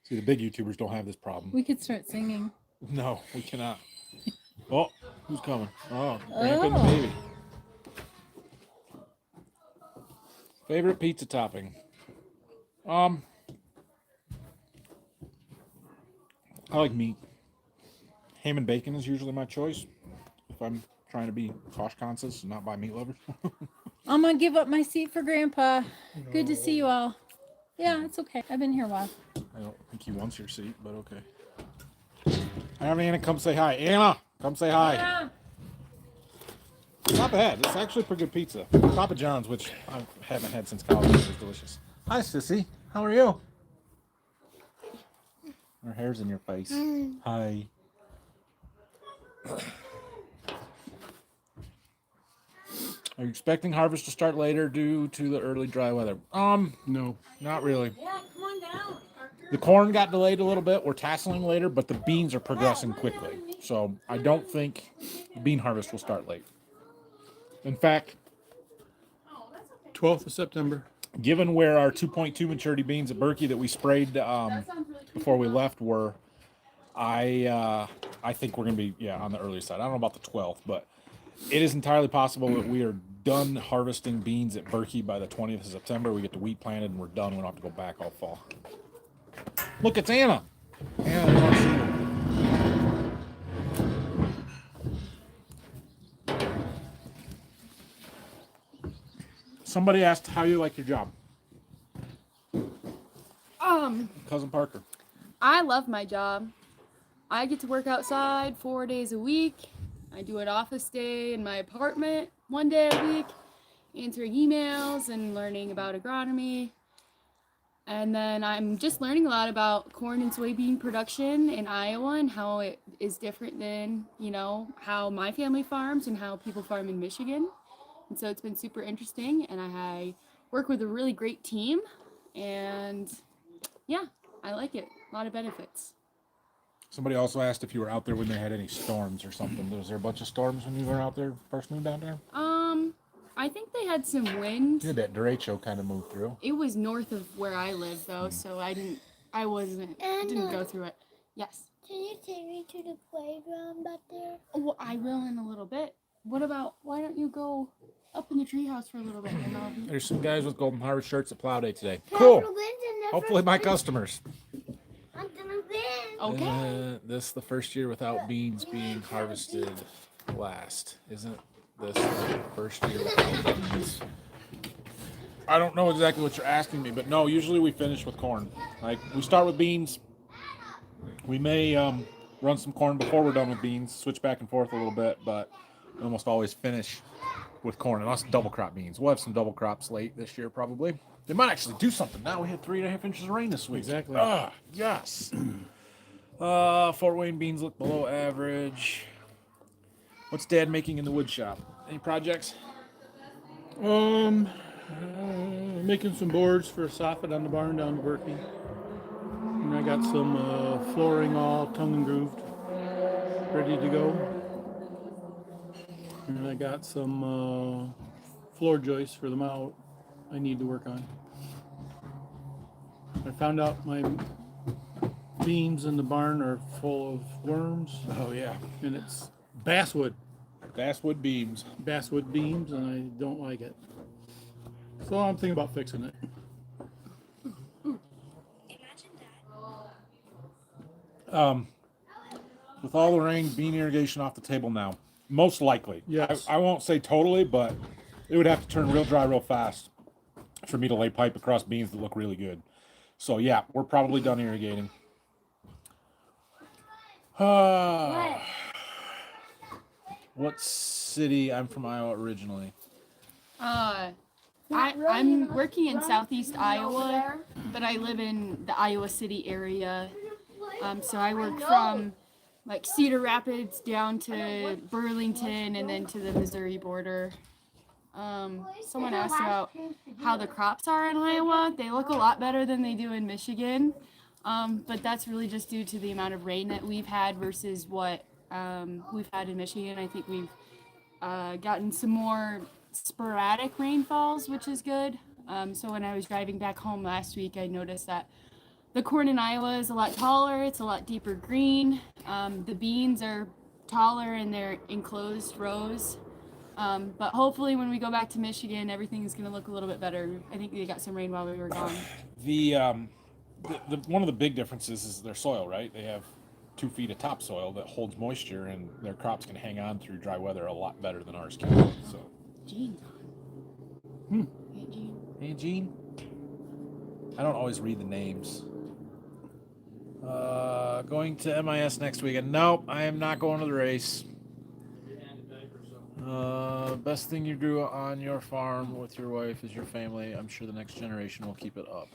See, the big YouTubers don't have this problem. We could start singing. No, we cannot. Oh, who's coming? Oh, Grandpa and the Oh. baby. Favorite pizza topping? I like meat. Ham and bacon is usually my choice if I'm trying to be cost conscious and not buy meat lovers. I'm gonna give up my seat for Grandpa. Good to see you all. Yeah, it's okay. I've been here a while. I don't think he wants your seat, but okay. Have Anna come say hi. Anna, come say hi. Yeah. It's not bad. It's actually pretty good pizza. Papa John's, which I haven't had since college, is delicious. Hi, Sissy. How are you? Her hair's in your face. Hi. Are you expecting harvest to start later due to the early dry weather? No. Not really. Yeah, come on down, Parker. The corn got delayed a little bit. We're tasseling later, but the beans are progressing quickly. So I don't think the bean harvest will start late. In fact, 12th of September. given where our 2.2 maturity beans at Berkey that we sprayed before we left were, I think we're going to be, on the early side. I don't know about the 12th, but it is entirely possible that we are done harvesting beans at Berkey by the 20th of September. We get the wheat planted and we're done. We don't have to go back all fall. Look, it's Anna. Anna, I want to see her. Somebody asked how you like your job. Cousin Parker. I love my job. I get to work outside 4 days a week. I do an office day in my apartment 1 day a week, answering emails and learning about agronomy. And then I'm just learning a lot about corn and soybean production in Iowa and how it is different than, how my family farms and how people farm in Michigan. And so it's been super interesting, and I work with a really great team, and yeah, I like it. A lot of benefits. Somebody also asked if you were out there when they had any storms or something. Was there a bunch of storms when you were out there first moved down there? I think they had some wind. Yeah, that derecho kind of moved through. It was north of where I live though, so didn't go through it. Yes. Can you take me to the playground back there? Well, I will in a little bit. Why don't you go up in the treehouse for a little bit and I'll There's some guys with Golden Harvest shirts at Plow Day today. Papa Cool. wins in the Hopefully first my place. customers. I'm gonna win. Okay. This is the first year without beans being harvested last. Isn't this the first year without beans? I don't know exactly what you're asking me, but no, usually we finish with corn. Like, we start with beans. We may run some corn before we're done with beans, switch back and forth a little bit, but we almost always finish with corn, unless double crop beans. We'll have some double crops late this year, probably. They might actually do something now. We had 3.5 inches of rain this week. Exactly. Yes. Fort Wayne beans look below average. What's Dad making in the wood shop? Any projects? Making some boards for a soffit on the barn down in Berkey. And I got some flooring all tongue and grooved, ready to go. And I got some floor joists for the mount I need to work on. I found out my beams in the barn are full of worms, Oh, yeah. and it's basswood Basswood beams, and I don't like it. So I'm thinking about fixing it. With all the rain, bean irrigation off the table now. Most likely. Yes. I won't say totally, but it would have to turn real dry real fast for me to lay pipe across beans that look really good. So, yeah, we're probably done irrigating. What city? I'm from Iowa originally. I'm working in southeast Iowa, but I live in the Iowa City area. So I work from like Cedar Rapids down to Burlington and then to the Missouri border. Someone asked about how the crops are in Iowa. They look a lot better than they do in Michigan, but that's really just due to the amount of rain that we've had versus what we've had in Michigan. I think we've gotten some more sporadic rainfalls, which is good. So when I was driving back home last week, I noticed that the corn in Iowa is a lot taller. It's a lot deeper green. The beans are taller in their enclosed rows. But hopefully when we go back to Michigan, everything is going to look a little bit better. I think they got some rain while we were gone. The one of the big differences is their soil, right? They have 2 feet of topsoil that holds moisture, and their crops can hang on through dry weather a lot better than ours can. So, Jean's on. Hey, Jean. hey, Gene. I don't always read the names. Going to MIS next weekend. Nope, I am not going to the race. Best thing you do on your farm with your wife is your family. I'm sure the next generation will keep it up.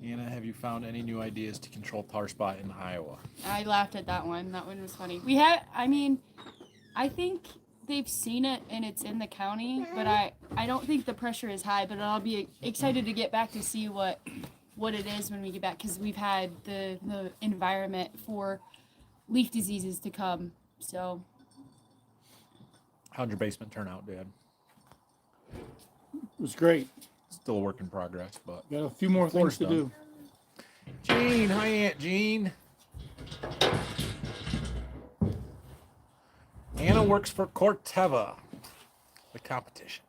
Anna, have you found any new ideas to control tar spot in Iowa? I laughed at that one. That one was funny. I think they've seen it and it's in the county, but I don't think the pressure is high, but I'll be excited to get back to see what it is when we get back, because we've had the environment for leaf diseases to come. So How'd your basement turn out, Dad? It was great. Still a work in progress, but Got a few more Floor's things to do. Jean, hi Aunt Jean. Anna works for Corteva, the competition.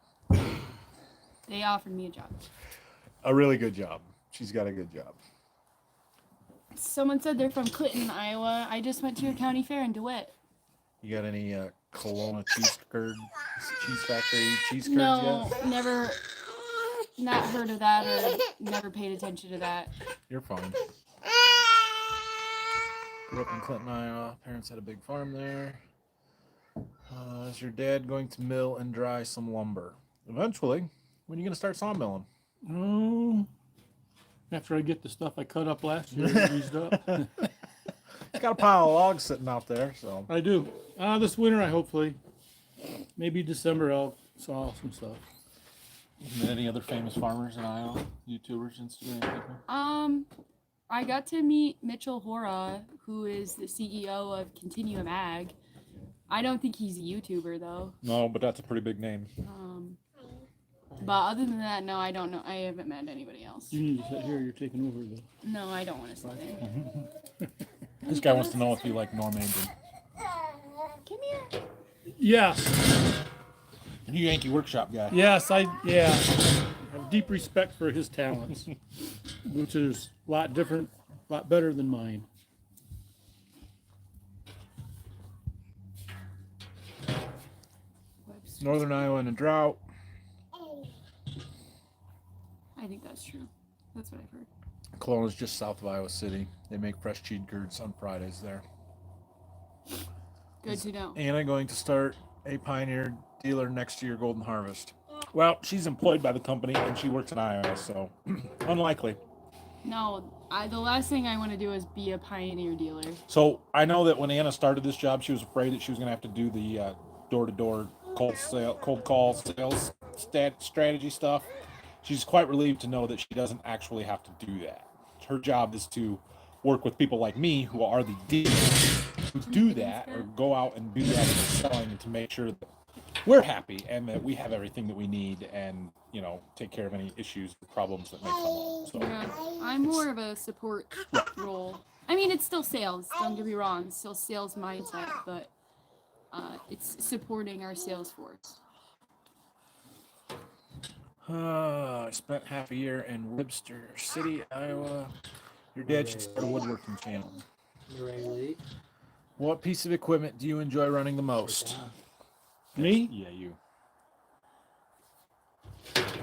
they offered me a job. A really good job. She's got a good job. Someone said they're from Clinton, Iowa. I just went to a county fair in DeWitt. You got any Kelowna cheese factory cheese curds No, yet? never, not heard of that or never paid attention to that. You're fine. Grew up in Clinton, Iowa. Parents had a big farm there. Is your dad going to mill and dry some lumber? Eventually. When are you going to start sawmilling? Oh, after I get the stuff I cut up last year used up. It's got a pile of logs sitting out there, so. I do. This winter, I hopefully. Maybe December, I'll saw some stuff. Any other famous farmers in Iowa? YouTubers, Instagram people? I got to meet Mitchell Hora, who is the CEO of Continuum Ag. I don't think he's a YouTuber though. No, but that's a pretty big name. But other than that, no, I don't know. I haven't met anybody else. You need to sit here. You're taking over though. No, I don't want to sit there. This guy wants to know if you like Norm Angel. Come here. Yes. You Yankee Workshop guy. Yes, I have deep respect for his talents, which is a lot different, a lot better than mine. Northern Iowa in a drought. I think that's true. That's what I've heard. Kelowna's just south of Iowa City. They make fresh cheese curds on Fridays there. Good to know. Anna going to start a Pioneer dealer next year, Golden Harvest. Well, she's employed by the company and she works in Iowa, so unlikely. No, the last thing I want to do is be a Pioneer dealer. So I know that when Anna started this job, she was afraid that she was going to have to do the door-to-door cold call sales strategy stuff. She's quite relieved to know that she doesn't actually have to do that. Her job is to work with people like me who are the dealers who do that or go out and do that in the selling and to make sure that we're happy and that we have everything that we need and, you know, take care of any issues or problems that may come up. So Yeah, I'm more of a support role. I mean, it's still sales. Don't get me wrong. It's still sales mindset, but it's supporting our sales force. I spent half a year in Webster City, Iowa. Your dad should start a woodworking channel. What piece of equipment do you enjoy running the most? Me? Yeah, you.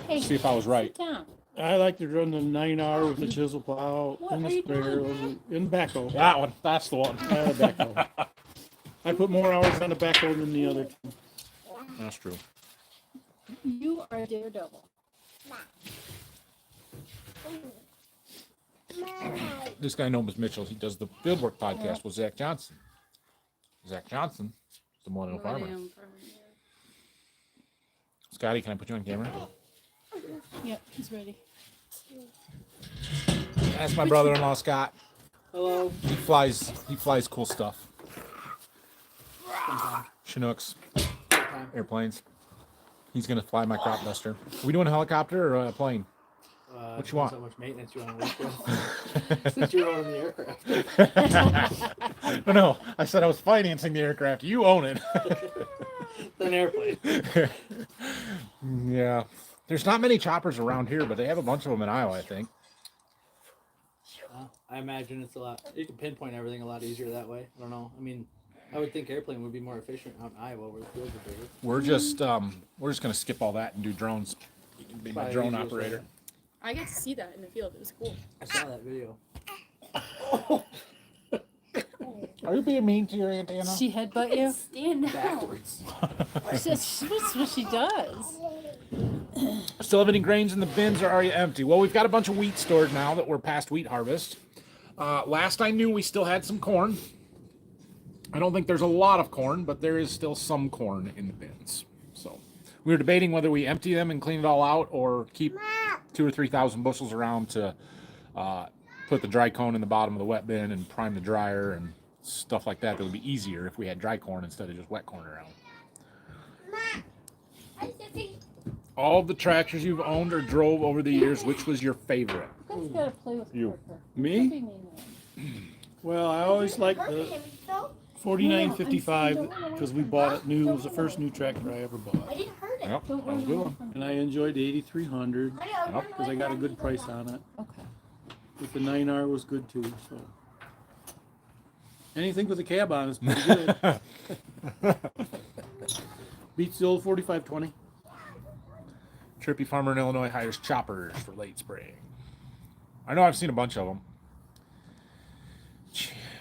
Hey, See if I was right. sit down. I like to run the 9R with the chisel plow What and are the you sprayer doing? and backhoe. That one. That's the one. I have a backhoe. I put more hours on the backhoe than the other two. That's true. You are a daredevil. This guy known as Mitchell. He does the Fieldwork podcast with Zach Johnson. Zach Johnson, the Millennial Farmer. Scotty, can I put you on camera? Yep, he's ready. That's my brother-in-law, Scott. Hello. He flies cool stuff. Chinooks, airplanes. He's gonna fly my crop duster. Are we doing a helicopter or a plane? What you want? So much maintenance you want to work with. Since you're owning the aircraft. No, I said I was financing the aircraft. You own it. It's an airplane. Yeah. There's not many choppers around here, but they have a bunch of them in Iowa, I think. I imagine it's a lot. You can pinpoint everything a lot easier that way. I don't know. I mean, I would think airplane would be more efficient out in Iowa where the fields are bigger. We're just gonna skip all that and do drones. You can be my Probably drone easiest operator. way. I got to see that in the field. It was cool. I saw that video. Are you being mean to your Aunt Anna? She headbutt you? Stand down. Backwards. That's what she does. Still have any grains in the bins or are you empty? Well, we've got a bunch of wheat stored now that we're past wheat harvest. Last I knew, we still had some corn. I don't think there's a lot of corn, but there is still some corn in the bins. So we were debating whether we empty them and clean it all out or keep 2,000 or 3,000 bushels around to put the dry cone in the bottom of the wet bin and prime the dryer and stuff like that. That would be easier if we had dry corn instead of just wet corn around. All the tractors you've owned or drove over the years, which was your favorite? Guys gotta play with You. Parker. Me? Don't be mean to him. Well, I always liked the 4955 because we bought it new. It was the first new tractor I ever bought. I didn't hurt it. Yep, Don't that was a worry good about one. it. And I enjoyed the 8300 because I got a good price on it. Okay. But the 9R was good too. So anything with a cab on is pretty good. Beats the old 4520. Trippy farmer in Illinois hires choppers for late spraying. I know I've seen a bunch of them.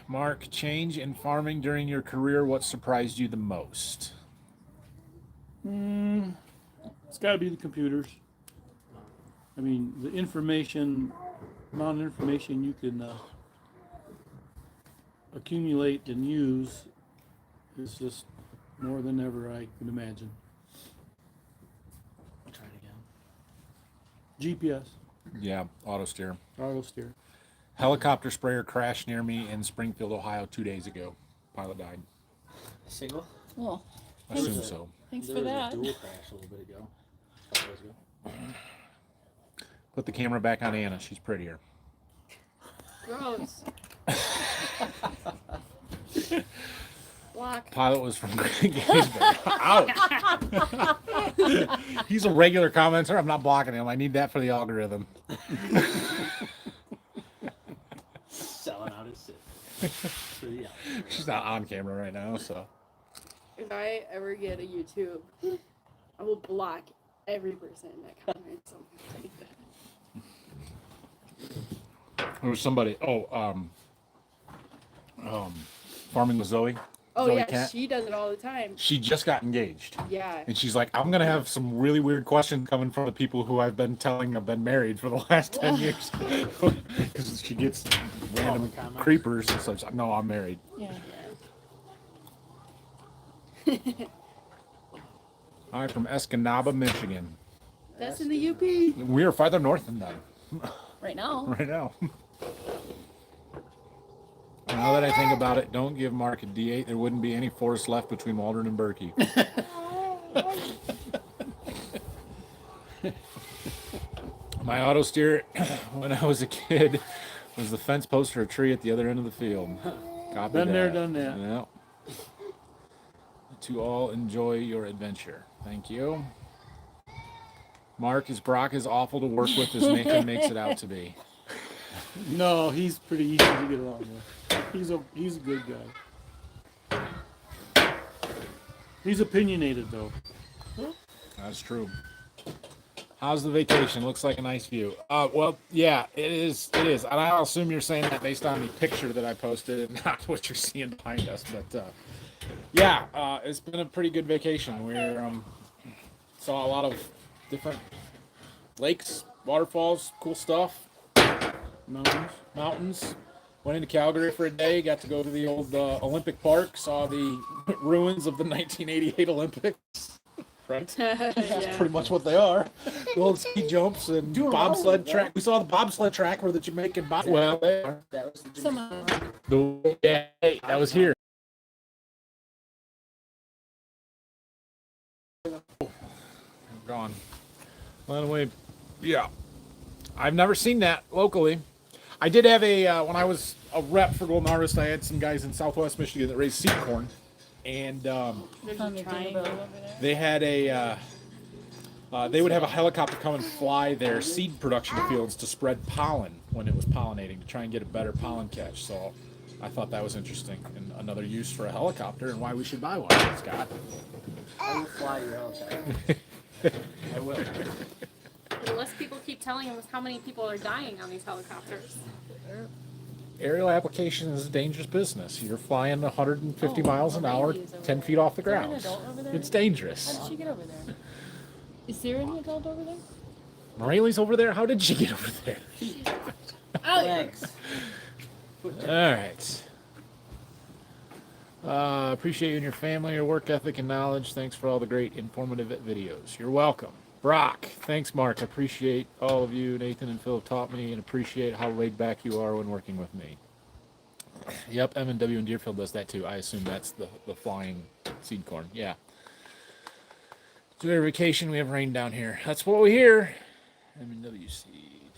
Mark, change in farming during your career. What surprised you the most? It's got to be the computers. I mean, the amount of information you can accumulate and use is just more than ever I can imagine. Try it again. GPS, Yeah, auto steer. auto steer. Helicopter sprayer crashed near me in Springfield, Ohio 2 days ago. Pilot died. Single? Well, I assume so. thanks There for was that. a dual crash a little bit ago. A couple days ago. Put the camera back on Anna. She's prettier. Gross. Block. Pilot was from Gettysburg. Ouch. He's a regular commenter. I'm not blocking him. I need that for the algorithm. Selling out his sit. So, yeah. She's not on camera right now, so. If I ever get a YouTube, I will block every person that comments something like that. There was somebody. Farming with Zoe. Oh Zoe yeah, Cat. she does it all the time. She just got engaged. Yeah. And she's like, I'm going to have some really weird questions coming from the people who I've been telling have been married for the last 10 years. Because she gets random creepers and such. No, I'm married. Yeah. I'm from Escanaba, Michigan. That's in the UP. We are farther north than them Right now. right now. Now that I think about it, don't give Mark a D8. There wouldn't be any forest left between Waldron and Berkey. My auto steer when I was a kid was the fence post for a tree at the other end of the field. Copy Been there, that. done that. Yeah. To all enjoy your adventure. Thank you. Mark, is Brock as awful to work with as Nathan makes it out to be? No, he's pretty easy to get along with. He's a good guy. He's opinionated though. That's true. How's the vacation? Looks like a nice view. Well, yeah, it is. It is, and I assume you're saying that based on the picture that I posted and not what you're seeing behind us. But yeah, it's been a pretty good vacation. We saw a lot of different lakes, waterfalls, cool stuff, mountains. Went into Calgary for a day. Got to go to the old Olympic Park. Saw the ruins of the 1988 Olympics. Right? That's pretty much what they are. The old ski jumps and bobsled track. We saw the bobsled track where the Jamaican well, they are. That was the Yeah, that was here. Gone. Well, anyway, yeah. I've never seen that locally. I did have when I was a rep for Golden Harvest, I had some guys in Southwest Michigan that raised seed corn. And There's a triangle over there. they had they would have a helicopter come and fly their seed production fields to spread pollen when it was pollinating to try and get a better pollen catch. So I thought that was interesting and another use for a helicopter and why we should buy one, Scott. I will fly your helicopter. I will. Unless people keep telling us how many people are dying on these helicopters. Aerial application is a dangerous business. You're flying 150 miles an hour, 10 feet off the Is there an ground. adult over there? It's dangerous. How did she get over there? Is there any adult over there? Morelli's over there? How did she get over there? Thanks. All right. Appreciate you and your family, your work ethic and knowledge. Thanks for all the great informative videos. You're welcome. Brock, thanks, Mark. I appreciate all of you, Nathan and Phil have taught me, and appreciate how laid back you are when working with me. Yep, M&W in Deerfield does that too. I assume that's the flying seed corn. Yeah. To our vacation, we have rain down here. That's what we hear. M&W seed.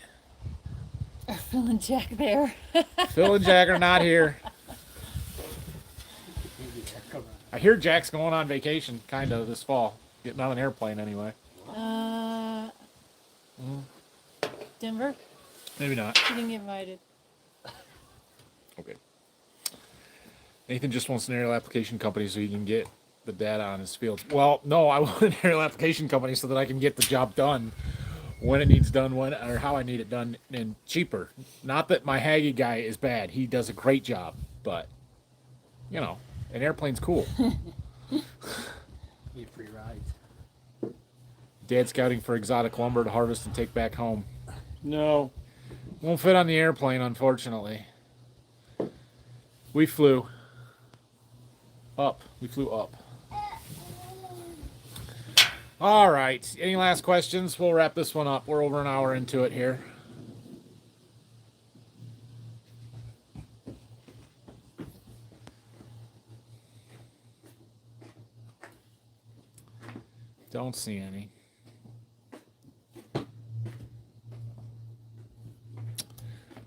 Are Phil and Jack there? Phil and Jack are not here. I hear Jack's going on vacation, kind of, this fall. Getting on an airplane anyway. Denver? Maybe not. He didn't get invited. Okay. Nathan just wants an aerial application company so he can get the data on his fields. Well, no, I want an aerial application company so that I can get the job done when it needs done, when or how I need it done, and cheaper. Not that my Haggy guy is bad. He does a great job. but you know, an airplane's cool. Need free rides. Dad scouting for exotic lumber to harvest and take back home. No. Won't fit on the airplane, unfortunately. We flew up. We flew up. All right. Any last questions? We'll wrap this one up. We're over an hour into it here. Don't see any.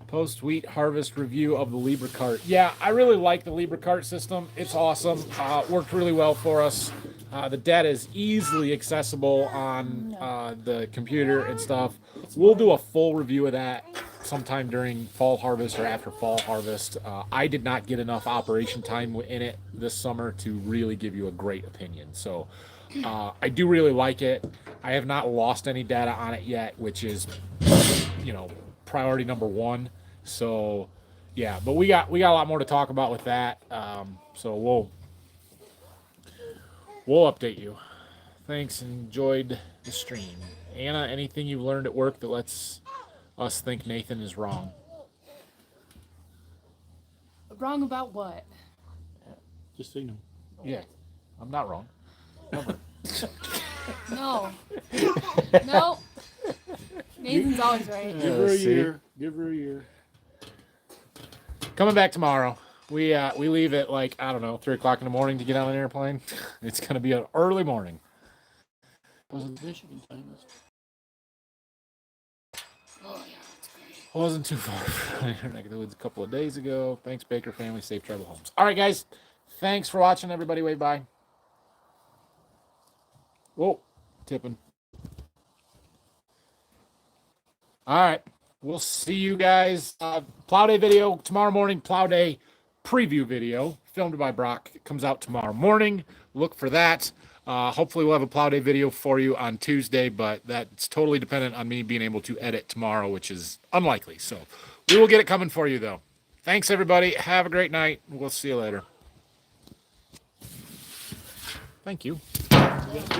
Post wheat harvest review of the Libra cart. Yeah, I really like the Libra cart system. It's awesome. Worked really well for us. The data is easily accessible on the computer and stuff. We'll do a full review of that sometime during fall harvest or after fall harvest. I did not get enough operation time in it this summer to really give you a great opinion. So I do really like it. I have not lost any data on it yet, which is, you know, priority number one. So yeah, but we got a lot more to talk about with that. So we'll update you. Thanks. Enjoyed the stream. Anna, anything you learned at work that lets us think Nathan is wrong? Wrong about what? Just so you know. Yeah, I'm not wrong. Never. No. No. Nathan's always right. Give her a see? year. Give her a year. Coming back tomorrow. We leave at like, I don't know, 3 o'clock in the morning to get on an airplane. It's gonna be an early morning. Wasn't Michigan time. Oh yeah, that's great. Wasn't too far from my neck of the woods a couple of days ago. Thanks, Baker family. Safe travel homes. All right, guys. Thanks for watching, everybody. Wave bye. Whoa, tipping. All right. We'll see you guys. Plow Day video tomorrow morning. Plow Day preview video filmed by Brock. It comes out tomorrow morning. Look for that. Hopefully we'll have a Plow Day video for you on Tuesday, but that's totally dependent on me being able to edit tomorrow, which is unlikely. So we will get it coming for you, though. Thanks, everybody. Have a great night. We'll see you later. Thank you.